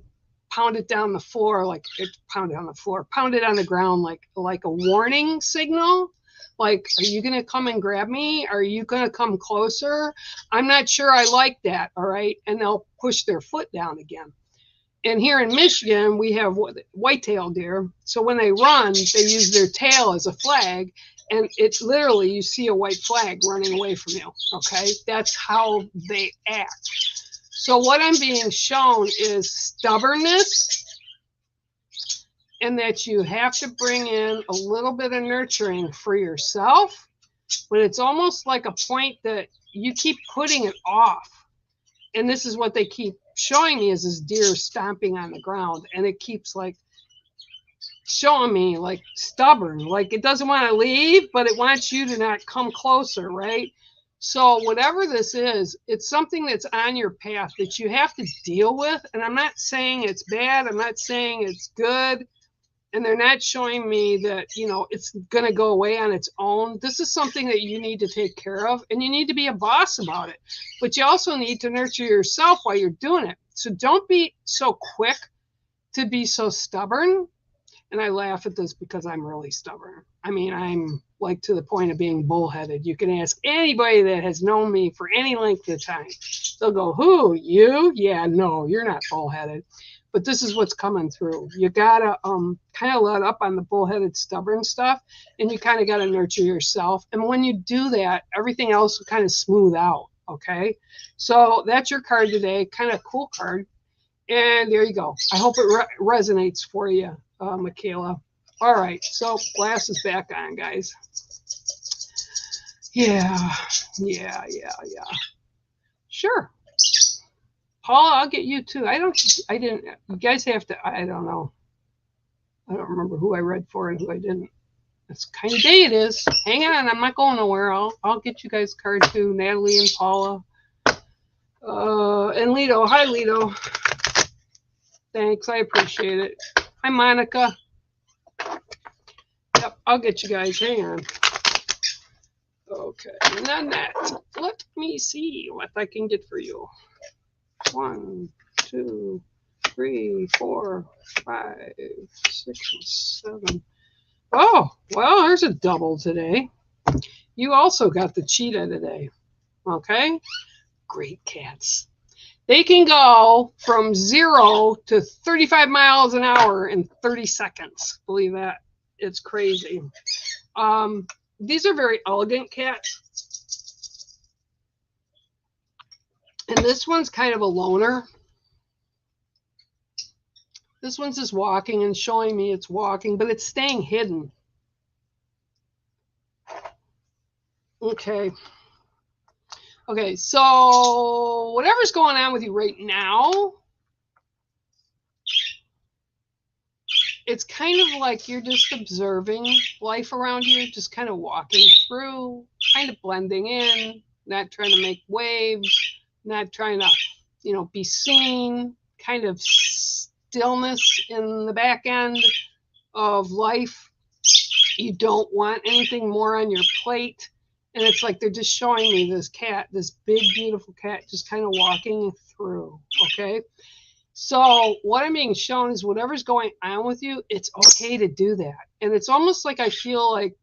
pound it down the floor, pound it on the ground like a warning signal. Like, are you going to come and grab me? Are you going to come closer? I'm not sure I like that, all right? And they'll push their foot down again. And here in Michigan, we have white-tailed deer. So when they run, they use their tail as a flag. And it's literally, you see a white flag running away from you, okay? That's how they act. So what I'm being shown is stubbornness, and that you have to bring in a little bit of nurturing for yourself, but it's almost like a point that you keep putting it off. And this is what they keep showing me, is this deer stomping on the ground, and it keeps like showing me like stubborn, like it doesn't want to leave, but it wants you to not come closer, right? So whatever this is, it's something that's on your path that you have to deal with. And I'm not saying it's bad, I'm not saying it's good. And they're not showing me that, you know, it's going to go away on its own. This is something that you need to take care of, and you need to be a boss about it. But you also need to nurture yourself while you're doing it. So don't be so quick to be so stubborn. And I laugh at this because I'm really stubborn. I mean, I'm like to the point of being bullheaded. You can ask anybody that has known me for any length of time. They'll go, who, you? Yeah, no, you're not bullheaded. But this is what's coming through. You gotta kind of let up on the bullheaded, stubborn stuff, and you kind of gotta nurture yourself. And when you do that, everything else will kind of smooth out. Okay, so that's your card today. Kind of cool card. And there you go. I hope it resonates for you, Michaela. All right, so glasses back on, guys. Yeah. Sure. Paul, I'll get you too. You guys have to, I don't know. I don't remember who I read for and who I didn't. That's the kind of day it is. Hang on, I'm not going nowhere. I'll get you guys a card too. Natalie and Paula. And Lito. Hi, Lito. Thanks, I appreciate it. Hi, Monica. Yep, I'll get you guys. Hang on. Okay, Nanette. Let me see what I can get for you. 1, 2, 3, 4, 5, 6, 7. Oh, well, there's a double today. You also got the cheetah today. Okay? Great cats. They can go from 0 to 35 miles an hour in 30 seconds. Believe that. It's crazy. These are very elegant cats. And this one's kind of a loner. This one's just walking and showing me it's walking, but it's staying hidden. Okay. Okay, so whatever's going on with you right now, it's kind of like you're just observing life around you, just kind of walking through, kind of blending in, not trying to make waves, not trying to, be seen, kind of stillness in the back end of life. You don't want anything more on your plate. And it's like they're just showing me this cat, this big, beautiful cat, just kind of walking through. Okay. So what I'm being shown is whatever's going on with you, it's okay to do that. And it's almost like I feel like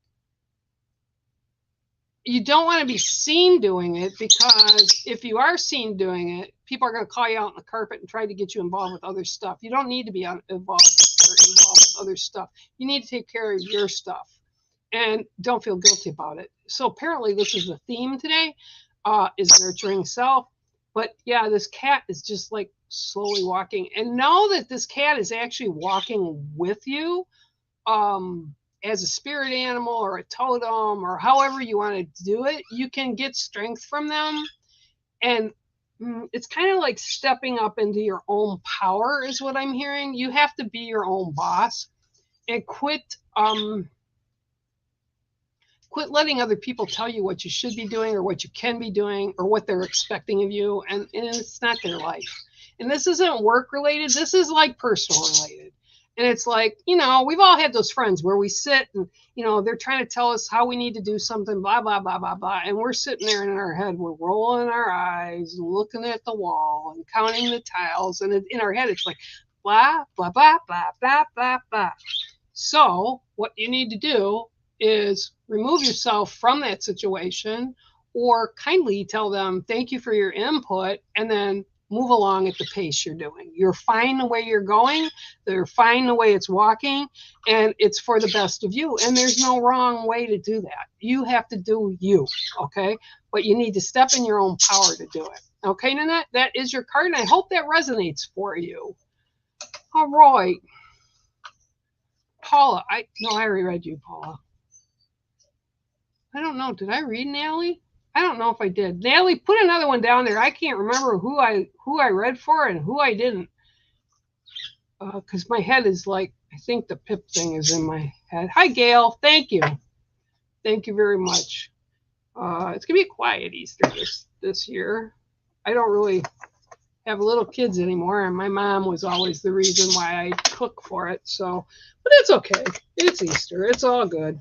you don't want to be seen doing it, because if you are seen doing it, people are going to call you out on the carpet and try to get you involved with other stuff. You don't need to be involved with other stuff. You need to take care of your stuff and don't feel guilty about it. So apparently this is the theme today, is nurturing self. But yeah, this cat is just like slowly walking. And know that this cat is actually walking with you. As a spirit animal or a totem or however you want to do it, you can get strength from them. And it's kind of like stepping up into your own power is what I'm hearing. You have to be your own boss and quit letting other people tell you what you should be doing or what you can be doing or what they're expecting of you. And it's not their life. And this isn't work related. This is like personal related. And it's like, we've all had those friends where we sit and, they're trying to tell us how we need to do something, blah, blah, blah, blah, blah. And we're sitting there in our head, we're rolling our eyes and looking at the wall and counting the tiles. And in our head, it's like, blah, blah, blah, blah, blah, blah, blah. So what you need to do is remove yourself from that situation or kindly tell them, thank you for your input, and then move along at the pace you're doing. You're fine the way you're going. They're fine the way it's walking, and it's for the best of you. And there's no wrong way to do that. You have to do you, okay? But you need to step in your own power to do it. Okay, Nanette? That is your card, and I hope that resonates for you. All right. Paula. I already read you, Paula. I don't know. Did I read Natalie? I don't know if I did. Natalie, put another one down there. I can't remember who I read for and who I didn't. Because my head is like, I think the PIP thing is in my head. Hi, Gail. Thank you. Thank you very much. It's going to be a quiet Easter this year. I don't really have little kids anymore, and my mom was always the reason why I cook for it. So, but it's okay. It's Easter. It's all good.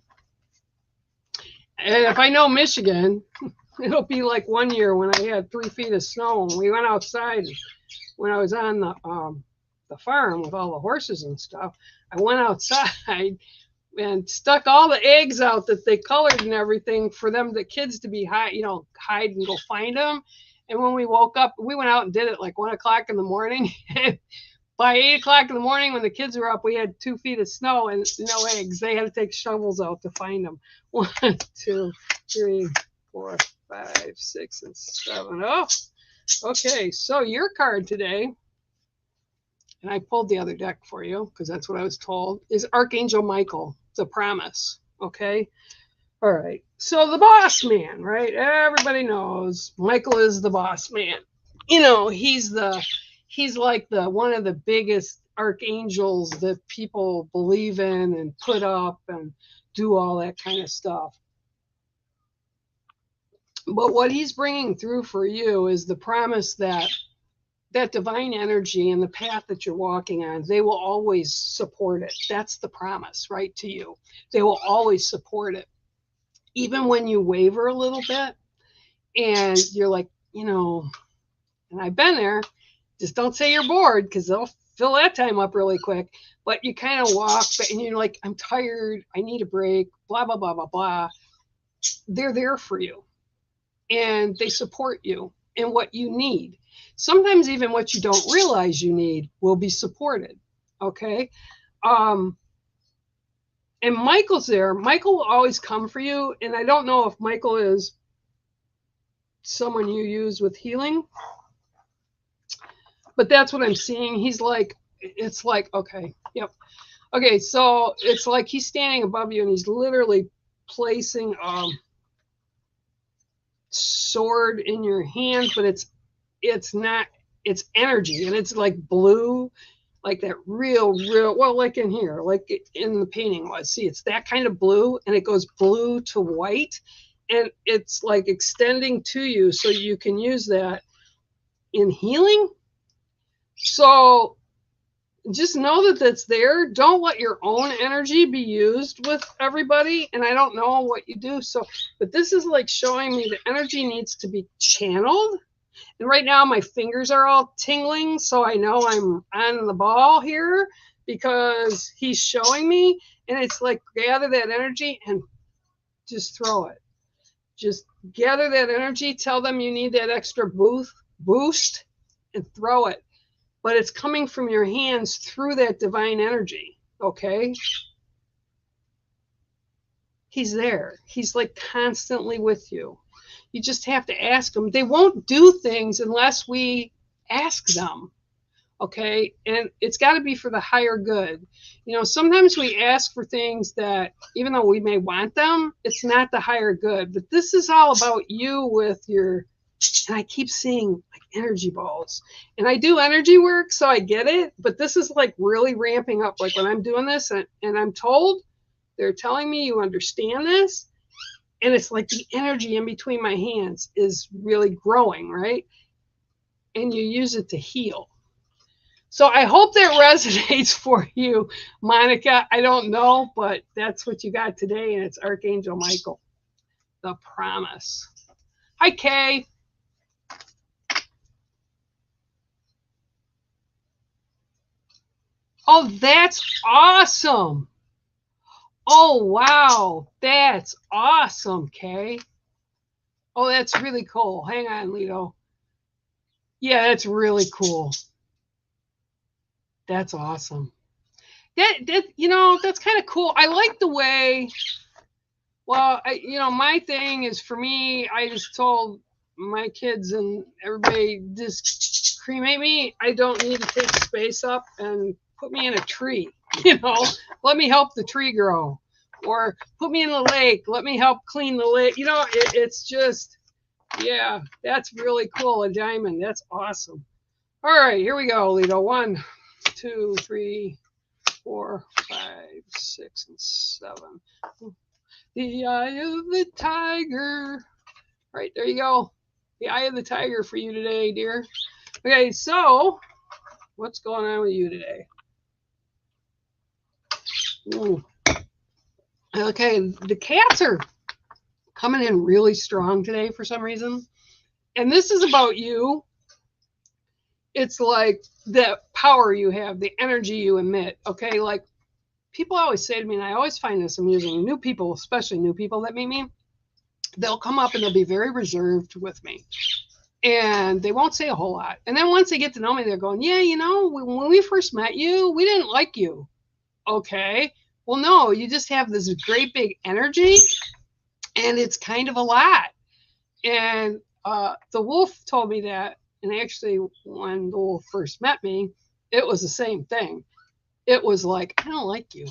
And if I know Michigan, it'll be like one year when I had 3 feet of snow and we went outside when I was on the farm with all the horses and stuff. I went outside and stuck all the eggs out that they colored and everything for the kids to be hide and go find them. And when we woke up, we went out and did it like 1 o'clock in the morning. By 8 o'clock in the morning, when the kids were up, we had 2 feet of snow and no eggs. They had to take shovels out to find them. 1, 2, 3, 4, 5, 6, and 7. Oh, okay. So your card today, and I pulled the other deck for you because that's what I was told, is Archangel Michael, the promise. Okay. All right. So the boss man, right? Everybody knows Michael is the boss man. He's like one of the biggest archangels that people believe in and put up and do all that kind of stuff. But what he's bringing through for you is the promise that divine energy and the path that you're walking on, they will always support it. That's the promise, right, to you. They will always support it. Even when you waver a little bit and you're like, and I've been there, just don't say you're bored because they'll fill that time up really quick. But you kind of walk and you're like, I'm tired. I need a break, blah, blah, blah, blah, blah. They're there for you and they support you in what you need. Sometimes even what you don't realize you need will be supported. Okay. And Michael's there. Michael will always come for you. And I don't know if Michael is someone you use with healing, but that's what I'm seeing. It's like, okay, yep. Okay, so it's like he's standing above you and he's literally placing sword in your hand, but it's not, it's energy, and it's like blue, like that real, well, like in here, like in the painting was. See, it's that kind of blue, and it goes blue to white, and it's like extending to you, so you can use that in healing. So just know that that's there. Don't let your own energy be used with everybody. And I don't know what you do. So, but this is like showing me the energy needs to be channeled. And right now my fingers are all tingling. So I know I'm on the ball here because he's showing me. And it's like gather that energy and just throw it. Just gather that energy. Tell them you need that extra boost and throw it. But it's coming from your hands through that divine energy, okay? He's there. He's like constantly with you. You just have to ask him. They won't do things unless we ask them, okay? And it's got to be for the higher good. You know, sometimes we ask for things that, even though we may want them, it's not the higher good. But this is all about you with your, and I keep seeing energy balls, and I do energy work, so I get it, but this is like really ramping up. Like when I'm doing this and I'm told, they're telling me you understand this, and it's like the energy in between my hands is really growing, right? And you use it to heal. So I hope that resonates for you, Monica. I don't know, but that's what you got today, and it's Archangel Michael, the promise. Hi, Kay. Oh, that's awesome. Oh, wow. That's awesome, Kay. Oh, that's really cool. Hang on, Lito. Yeah, that's really cool. That's awesome. That you know, that's kind of cool. I like the way, well, you know, my thing is, for me, I just told my kids and everybody, just cremate me. I don't need to take space up and put me in a tree, you know, let me help the tree grow, or put me in the lake, let me help clean the lake. You know, it's just, yeah, that's really cool. A diamond, that's awesome. All right, here we go, Lito. 1, 2, 3, 4, 5, 6, and 7. The eye of the tiger. Right, there you go. The eye of the tiger for you today, dear. Okay, so what's going on with you today? Ooh. Okay, the cats are coming in really strong today for some reason. And this is about you. It's like the power you have, the energy you emit. Okay, like people always say to me, and I always find this amusing, new people, especially new people that meet me, they'll come up and they'll be very reserved with me. And they won't say a whole lot. And then once they get to know me, they're going, yeah, you know, when we first met you, we didn't like you. Okay. Well, no, you just have this great big energy, and it's kind of a lot. And the wolf told me that. And actually, when the wolf first met me, it was the same thing. It was like, I don't like you.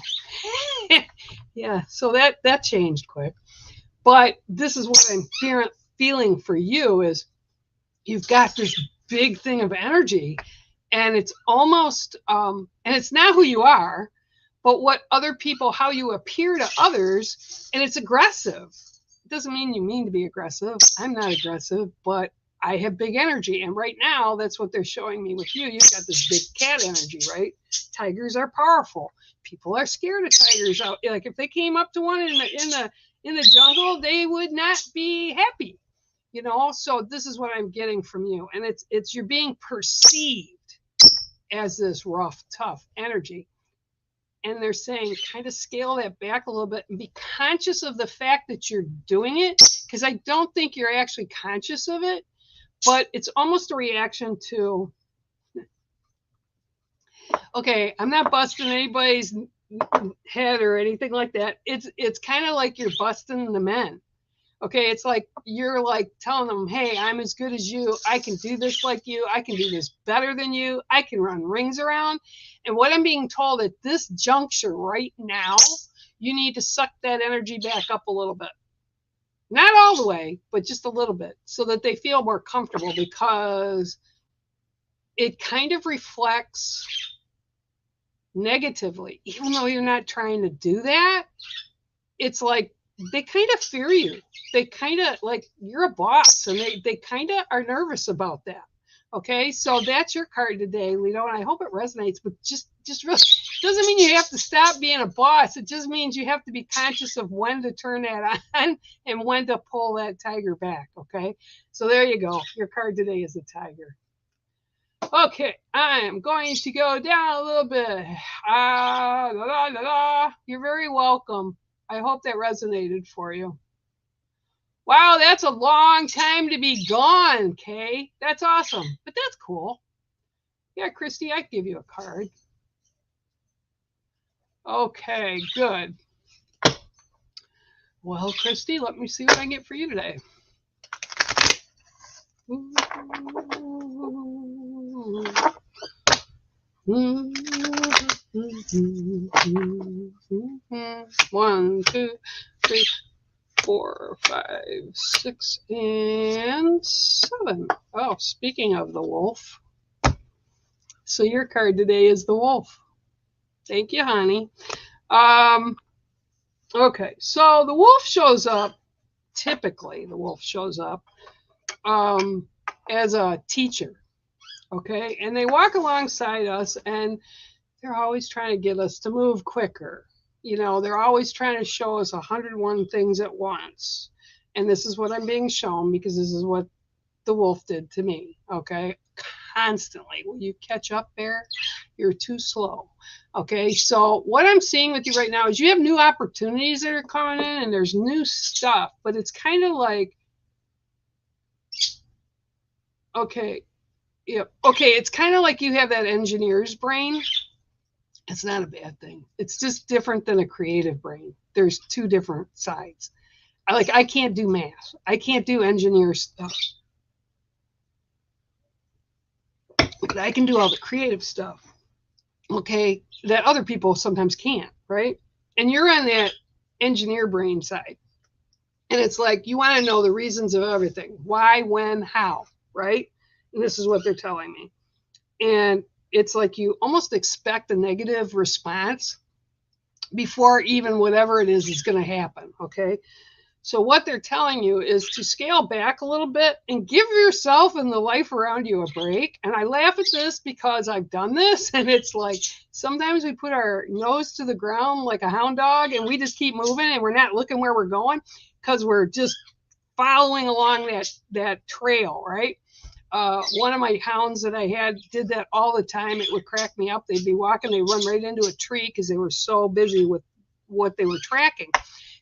Yeah. So that changed quick. But this is what I'm feeling for you is you've got this big thing of energy, and it's almost, and it's not who you are, but what other people, how you appear to others, and it's aggressive. It doesn't mean you mean to be aggressive. I'm not aggressive, but I have big energy. And right now, that's what they're showing me with you. You've got this big cat energy, right? Tigers are powerful. People are scared of tigers out. Like if they came up to one in the jungle, they would not be happy, you know. So this is what I'm getting from you, and it's you're being perceived as this rough, tough energy. And they're saying kind of scale that back a little bit and be conscious of the fact that you're doing it, because I don't think you're actually conscious of it, but it's almost a reaction to, okay, I'm not busting anybody's head or anything like that. It's kind of like you're busting the men. Okay, it's like you're like telling them, hey, I'm as good as you. I can do this like you. I can do this better than you. I can run rings around. And what I'm being told at this juncture right now, you need to suck that energy back up a little bit. Not all the way, but just a little bit, so that they feel more comfortable, because it kind of reflects negatively, even though you're not trying to do that. It's like they kind of fear you. They kind of like you're a boss, and they kind of are nervous about that. Okay, so that's your card today, Lito, and I hope it resonates. But just really doesn't mean you have to stop being a boss. It just means you have to be conscious of when to turn that on and when to pull that tiger back. Okay, so there you go. Your card today is a tiger. Okay, I am going to go down a little bit. Ah, la, la, la, la. You're very welcome. I hope that resonated for you. Wow, that's a long time to be gone, Kay. That's awesome, but that's cool. Yeah, Christy, I'd give you a card. Okay, good. Well, Christy, let me see what I can get for you today. One, two, three, 4, 5, 6, and 7. Oh, speaking of the wolf. So your card today is the wolf. Thank you, honey. Okay, so the wolf shows up. Typically, the wolf shows up as a teacher. Okay, and they walk alongside us, and they're always trying to get us to move quicker. You know, they're always trying to show us 101 things at once. And this is what I'm being shown, because this is what the wolf did to me. Okay, constantly. Will you catch up, Bear? You're too slow. Okay, so what I'm seeing with you right now is you have new opportunities that are coming in, and there's new stuff, but it's kind of like, okay, yeah, okay, it's kind of like you have that engineer's brain. It's not a bad thing. It's just different than a creative brain. There's two different sides. I can't do math. I can't do engineer stuff. But I can do all the creative stuff. Okay, that other people sometimes can't, right? And you're on that engineer brain side. And it's like you want to know the reasons of everything. Why, when, how, right? And this is what they're telling me. And it's like you almost expect a negative response before even whatever it is going to happen. Okay, so what they're telling you is to scale back a little bit and give yourself and the life around you a break. And I laugh at this because I've done this, and it's like sometimes we put our nose to the ground like a hound dog, and we just keep moving, and we're not looking where we're going because we're just following along that trail, right? One of my hounds that I had did that all the time. It would crack me up. They'd be walking, they'd run right into a tree because they were so busy with what they were tracking.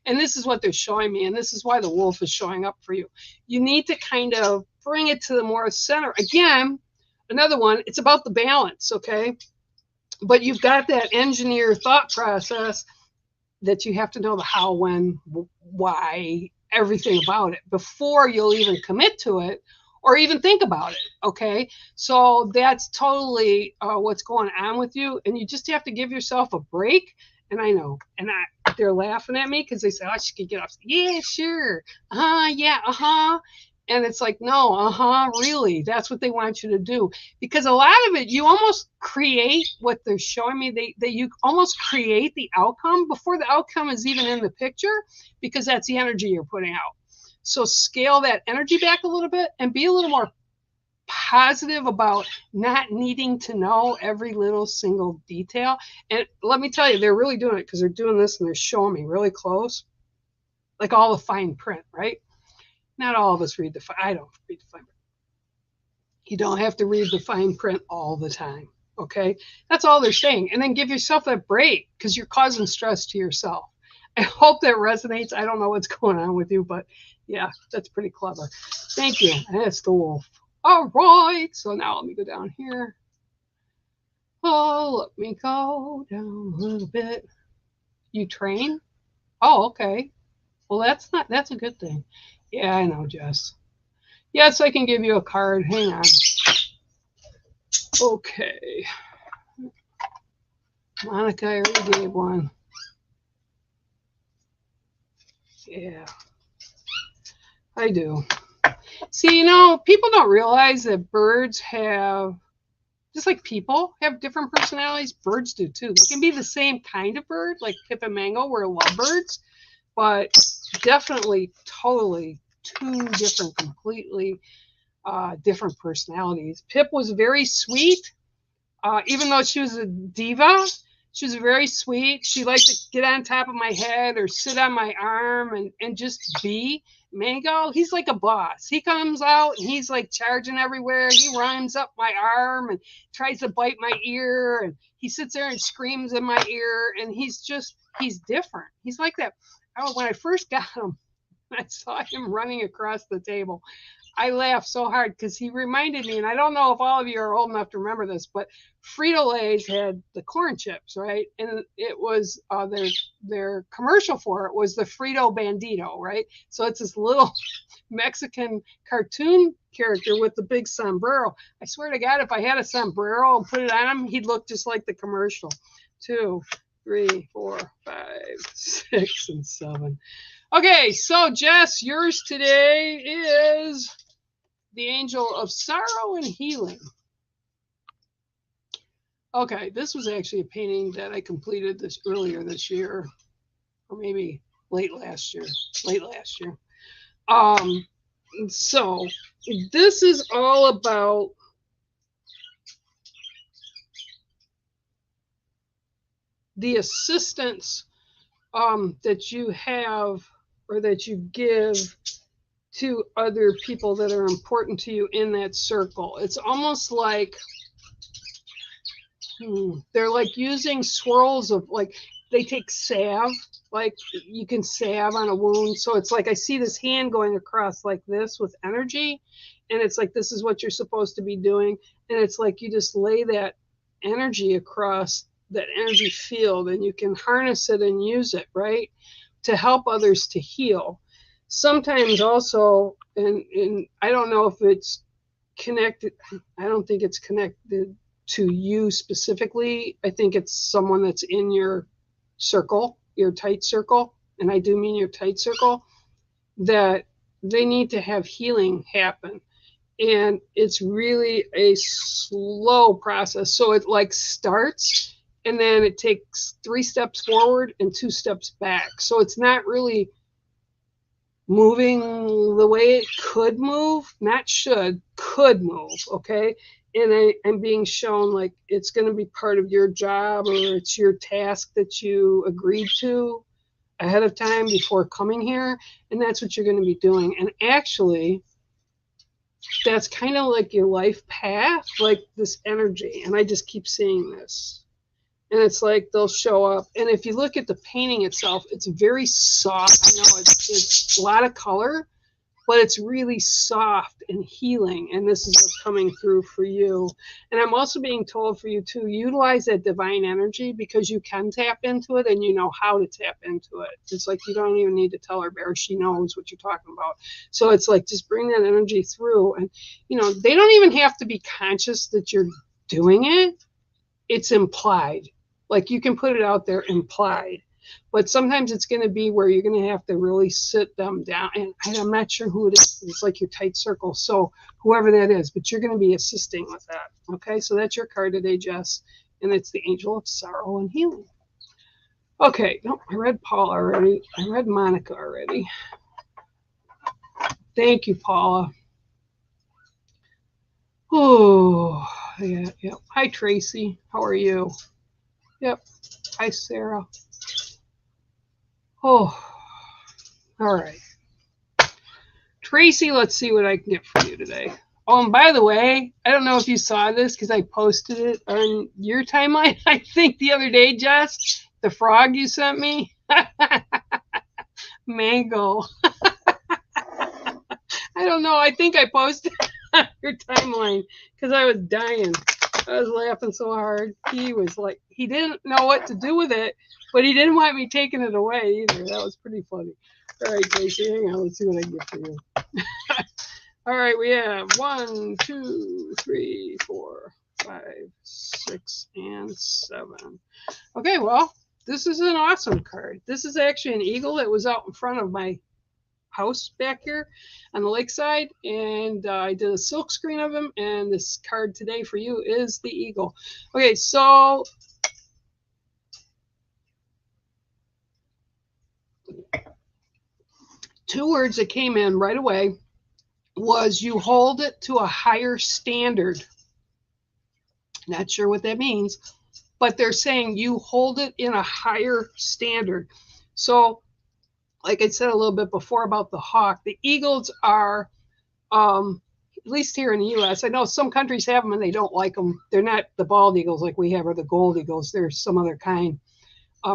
And this is what they're showing me, and this is why the wolf is showing up for you. You need to kind of bring it to the more center. Again, another one, it's about the balance, okay? But you've got that engineer thought process that you have to know the how, when, why, everything about it before you'll even commit to it or even think about it, okay? So that's totally what's going on with you, and you just have to give yourself a break. And I know, and they're laughing at me because they say, oh, she could get off. Yeah, sure. Yeah, And it's like, no, really. That's what they want you to do. Because a lot of it, you almost create what they're showing me. You almost create the outcome before the outcome is even in the picture, because that's the energy you're putting out. So scale that energy back a little bit and be a little more positive about not needing to know every little single detail. And let me tell you, they're really doing it because they're doing this and they're showing me really close, like all the fine print, right? Not all of us read I don't read the fine print. You don't have to read the fine print all the time, okay? That's all they're saying. And then give yourself that break because you're causing stress to yourself. I hope that resonates. I don't know what's going on with you, but yeah, that's pretty clever. Thank you. That's the wolf. All right, so now let me go down here. Oh, let me go down a little bit. You train? Oh, okay. Well, that's a good thing. Yeah, I know, Jess. Yes, I can give you a card. Hang on. Okay. Monica, I already gave one. Yeah. I do. See, you know, people don't realize that birds have, just like people have different personalities, birds do too. They can be the same kind of bird, like Pip and Mango were lovebirds, but definitely totally two different, completely different personalities. Pip was very sweet, even though she was a diva. She was very sweet. She liked to get on top of my head or sit on my arm and just be. Mango, he's like a boss. He comes out and he's like charging everywhere. He runs up my arm and tries to bite my ear. And he sits there and screams in my ear. And he's different. He's like that. Oh, when I first got him, I saw him running across the table. I laughed so hard because he reminded me, and I don't know if all of you are old enough to remember this, but Frito-Lay's had the corn chips, right? And it was their commercial for it was the Frito Bandito, right? So it's this little Mexican cartoon character with the big sombrero. I swear to God, if I had a sombrero and put it on him, he'd look just like the commercial. 2, 3, 4, 5, 6, and 7. Okay, so Jess, yours today is the Angel of Sorrow and Healing. Okay, this was actually a painting that I completed earlier this year, or maybe late last year. So this is all about the assistance that you have or that you give to other people that are important to you in that circle. It's almost like they're like using swirls of, like, they take salve, like you can salve on a wound. So it's like I see this hand going across like this with energy, and it's like this is what you're supposed to be doing. And it's like you just lay that energy across that energy field, and you can harness it and use it, right, to help others to heal. Sometimes also, and I don't know if it's connected, I don't think it's connected to you specifically. I think it's someone that's in your circle, your tight circle, and I do mean your tight circle, that they need to have healing happen. And it's really a slow process. So it like starts and then it takes 3 steps forward and 2 steps back. So it's not really moving the way it could move, not should, could move, okay? And I'm being shown like it's going to be part of your job, or it's your task that you agreed to ahead of time before coming here, and that's what you're going to be doing. And actually, that's kind of like your life path, like this energy. And I just keep seeing this. And it's like they'll show up. And if you look at the painting itself, it's very soft. I know it's a lot of color, but it's really soft and healing. And this is what's coming through for you. And I'm also being told for you to utilize that divine energy, because you can tap into it and you know how to tap into it. It's like you don't even need to tell her, Bear. She knows what you're talking about. So it's like just bring that energy through. And, you know, they don't even have to be conscious that you're doing it. It's implied. Like you can put it out there implied. But sometimes it's going to be where you're going to have to really sit them down. And I'm not sure who it is. It's like your tight circle. So whoever that is, but you're going to be assisting with that. Okay, so that's your card today, Jess. And it's the Angel of Sorrow and Healing. Okay, no, I read Paula already. I read Monica already. Thank you, Paula. Oh, yeah. Hi, Tracy. How are you? Yep. Hi, Sarah. Oh, all right. Tracy, let's see what I can get for you today. Oh, and by the way, I don't know if you saw this because I posted it on your timeline, I think, the other day, Jess. The frog you sent me. Mango. I don't know. I think I posted on your timeline because I was dying. I was laughing so hard. He was like, he didn't know what to do with it, but he didn't want me taking it away either. That was pretty funny. All right, Casey, hang on. Let's see what I can get for you. All right, we have 1, 2, 3, 4, 5, 6, and 7. Okay, well, this is an awesome card. This is actually an eagle that was out in front of my house back here on the lakeside, and I did a silk screen of him, and this card today for you is the eagle. Okay, so two words that came in right away was you hold it to a higher standard. Not sure what that means, but they're saying you hold it in a higher standard. So like I said a little bit before about the hawk, the eagles are, at least here in the U.S., I know some countries have them and they don't like them. They're not the bald eagles like we have or the gold eagles. They're some other kind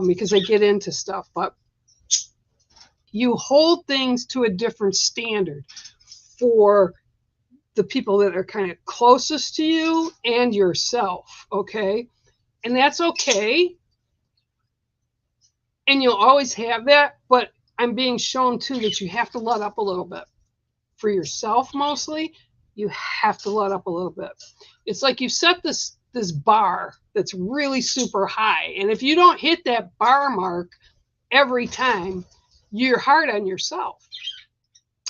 because they get into stuff. But you hold things to a different standard for the people that are kind of closest to you and yourself, okay? And that's okay. And you'll always have that, but I'm being shown too that you have to let up a little bit. For yourself mostly, you have to let up a little bit. It's like you set this bar that's really super high. And if you don't hit that bar mark every time, you're hard on yourself.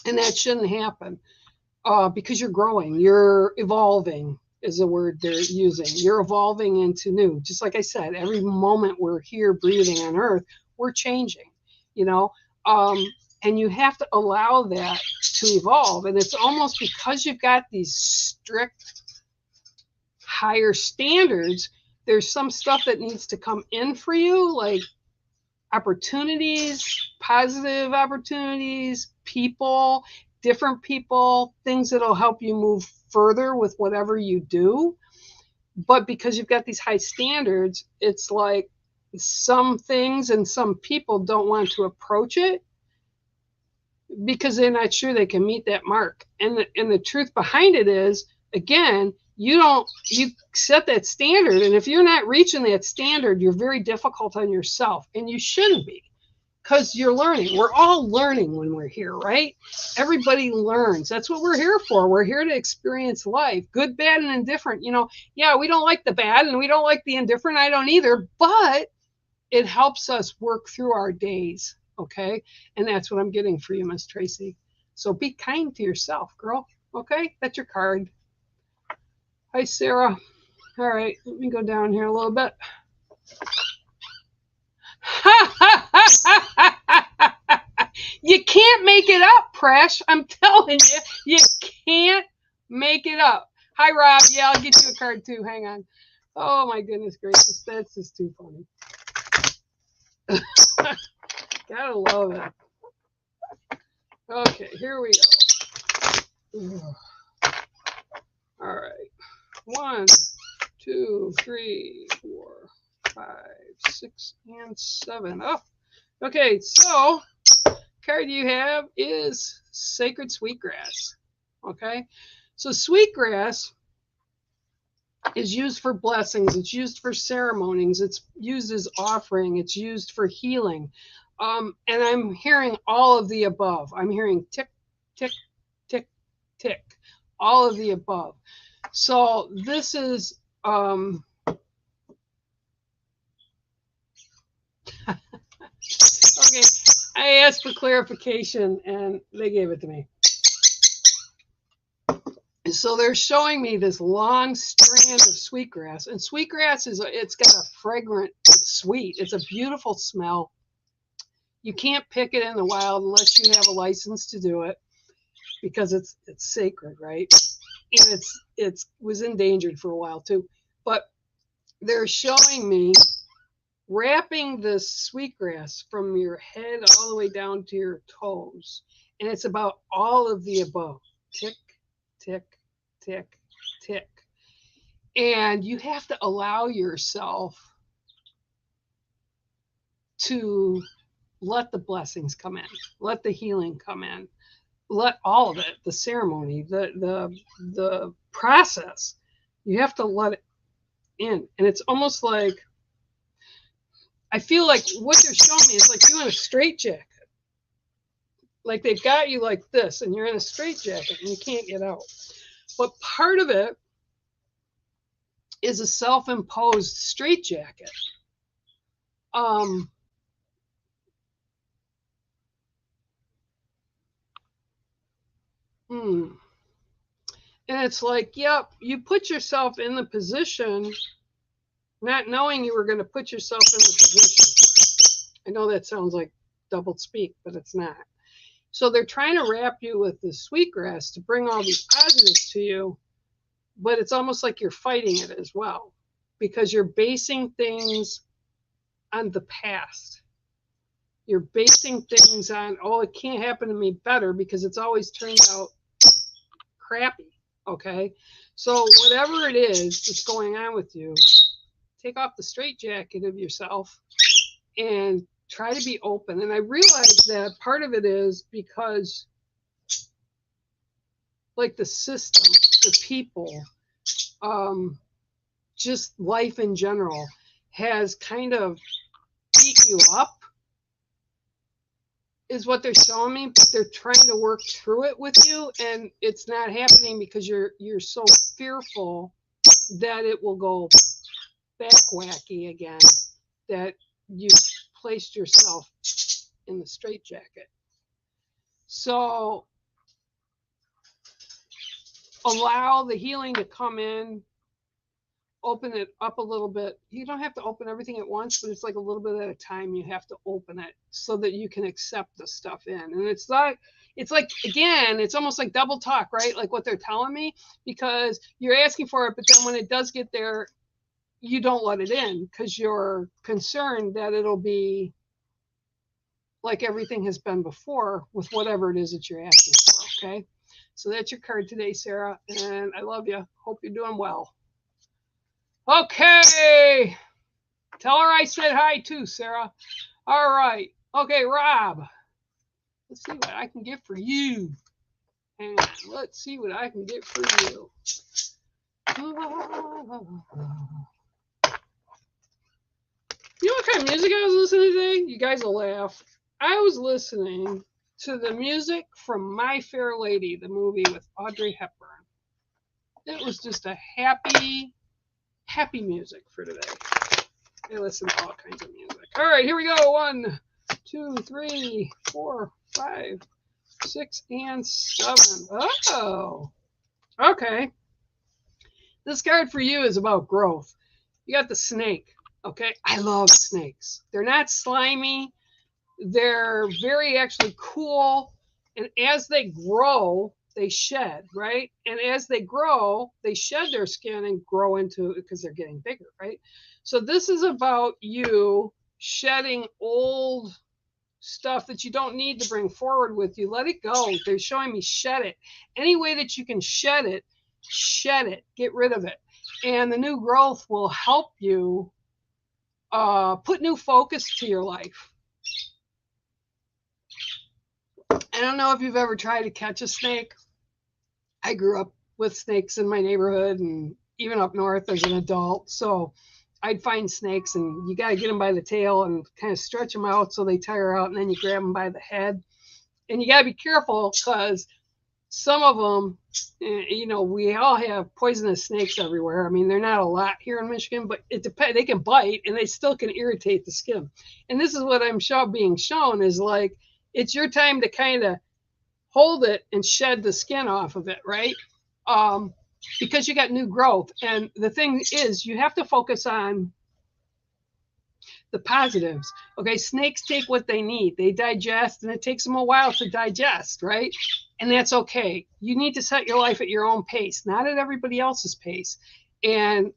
And that shouldn't happen because you're growing, you're evolving is the word they're using. You're evolving into new. Just like I said, every moment we're here breathing on earth, we're changing, you know, and you have to allow that to evolve. And it's almost because you've got these strict higher standards, there's some stuff that needs to come in for you, like opportunities, positive opportunities, people, different people, things that'll help you move further with whatever you do. But because you've got these high standards, it's like some things and some people don't want to approach it because they're not sure they can meet that mark. And the truth behind it is, again, you set that standard, and if you're not reaching that standard, you're very difficult on yourself, and you shouldn't be, because you're learning. We're all learning when we're here, right? Everybody learns. That's what we're here for. We're here to experience life, good, bad, and indifferent. You know, yeah, we don't like the bad and we don't like the indifferent. I don't either, but it helps us work through our days, okay? And that's what I'm getting for you, Miss Tracy. So be kind to yourself, girl, okay? That's your card. Hi, Sarah. All right, let me go down here a little bit. You can't make it up, Presh. I'm telling you, you can't make it up. Hi, Rob. Yeah, I'll get you a card too. Hang on. Oh, my goodness gracious. That's just too funny. Gotta love it. Okay, here we go. All right. 1, 2, 3, 4, 5, 6, and 7. Oh, okay. So, card you have is Sacred Sweetgrass. Okay, so sweetgrass is used for blessings. It's used for ceremonies. It's used as offering. It's used for healing. And I'm hearing all of the above. I'm hearing tick, tick, tick, tick, all of the above. So this is okay. I asked for clarification and they gave it to me. So they're showing me this long strand of sweetgrass, and sweetgrass it's got a fragrant, it's sweet. It's a beautiful smell. You can't pick it in the wild unless you have a license to do it because it's sacred, right? And it was endangered for a while too. But they're showing me wrapping this sweetgrass from your head all the way down to your toes. And it's about all of the above. Tick, tick, tick, tick. And you have to allow yourself to let the blessings come in, let the healing come in, let all of it, the ceremony, the process, you have to let it in. And it's almost like, I feel like what they're showing me is like you in a straitjacket. Like they've got you like this, and you're in a straitjacket and you can't get out. But part of it is a self-imposed straitjacket. And it's like, yep, you put yourself in the position not knowing you were going to put yourself in the position. I know that sounds like double speak, but it's not. So they're trying to wrap you with the sweetgrass to bring all these positives to you, but it's almost like you're fighting it as well because you're basing things on the past. You're basing things on, oh, it can't happen to me better because it's always turned out crappy. Okay. So whatever it is that's going on with you, take off the straitjacket of yourself and try to be open. And I realize that part of it is because, like, the system, the people, just life in general has kind of beat you up, is what they're showing me, but they're trying to work through it with you, and it's not happening because you're so fearful that it will go back wacky again, that you placed yourself in the straitjacket. So allow the healing to come in, open it up a little bit. You don't have to open everything at once, but it's like a little bit at a time. You have to open it so that you can accept the stuff in. And it's like, again, it's almost like double talk, right? Like what they're telling me, because you're asking for it, but then when it does get there, you don't let it in because you're concerned that it'll be like everything has been before with whatever it is that you're asking for. Okay. So that's your card today, Sarah. And I love you. Hope you're doing well. Okay. Tell her I said hi too, Sarah. All right. Okay, Rob. Let's see what I can get for you. Hang on. Let's see what I can get for you. You know what kind of music I was listening to today? You guys will laugh. I was listening to the music from My Fair Lady, the movie with Audrey Hepburn. It was just a happy music for today. I listen to all kinds of music. All right, here we go. 1, 2, 3, 4, 5, 6, and 7. Oh, okay. This card for you is about growth. You got the snake. Okay, I love snakes. They're not slimy. They're very actually cool. And as they grow, they shed, right? And as they grow, they shed their skin and grow into it because they're getting bigger, right? So this is about you shedding old stuff that you don't need to bring forward with you. Let it go. They're showing me shed it. Any way that you can shed it, get rid of it. And the new growth will help you put new focus to your life. I don't know if you've ever tried to catch a snake. I grew up with snakes in my neighborhood and even up north as an adult. So I'd find snakes and you got to get them by the tail and kind of stretch them out so they tire out, and then you grab them by the head. And you got to be careful because some of them, you know, we all have poisonous snakes everywhere. I mean, they're not a lot here in Michigan, but it depends. They can bite and they still can irritate the skin. And this is what I'm being shown is like, it's your time to kind of hold it and shed the skin off of it, right? Because you got new growth. And the thing is, you have to focus on the positives. Okay, snakes take what they need. They digest, and it takes them a while to digest, right? And that's okay. You need to set your life at your own pace, not at everybody else's pace. And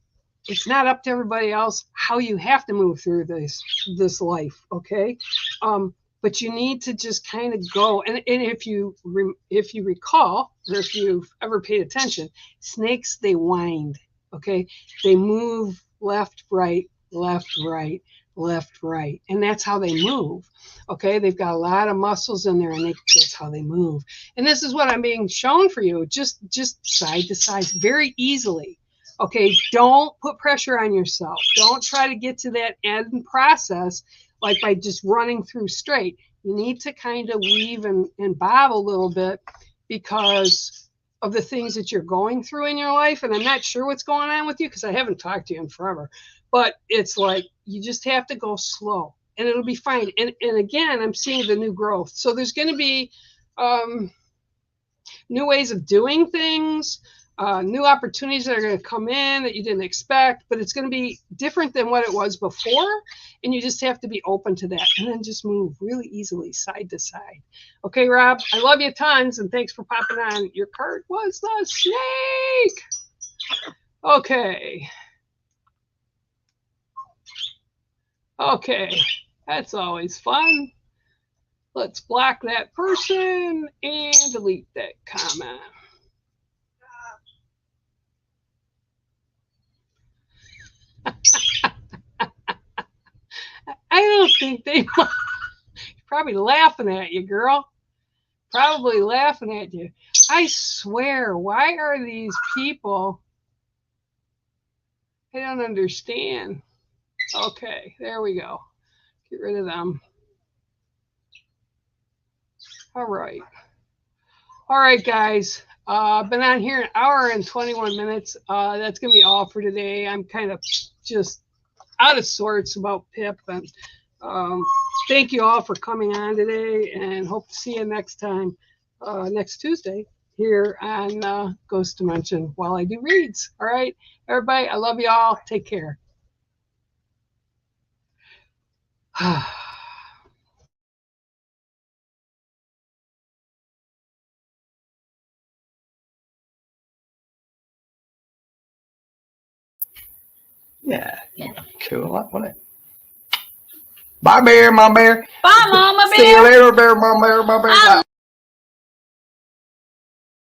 it's not up to everybody else how you have to move through this life, okay? But you need to just kind of go. And if you recall, or if you've ever paid attention, snakes, they wind, okay? They move left, right, left, right, left, right. And that's how they move, okay? They've got a lot of muscles in there, and that's how they move. And this is what I'm being shown for you, just side to side, very easily. Okay, don't put pressure on yourself. Don't try to get to that end process like by just running through straight. You need to kind of weave and bob a little bit because of the things that you're going through in your life. And I'm not sure what's going on with you because I haven't talked to you in forever. But it's like you just have to go slow and it'll be fine. And again, I'm seeing the new growth. So there's going to be new ways of doing things, new opportunities that are going to come in that you didn't expect, but it's going to be different than what it was before. And you just have to be open to that and then just move really easily side to side. Okay, Rob, I love you tons and thanks for popping on. Your card was the snake. Okay. Okay, that's always fun. Let's block that person and delete that comment. I don't think they probably laughing at you, girl. Probably laughing at you. I swear, why are these people? I don't understand. Okay, there we go. Get rid of them. All right. All right, guys. Been on here an hour and 21 minutes. That's going to be all for today. I'm kind of just out of sorts about Pip. And thank you all for coming on today and hope to see you next time, next Tuesday here on Ghost Dimension while I do reads. All right, everybody, I love you all. Take care. Yeah. Cool, wasn't it? Bye, bear, my bear. Bye, Mama See you Bear. later, bear, my bear, my bear.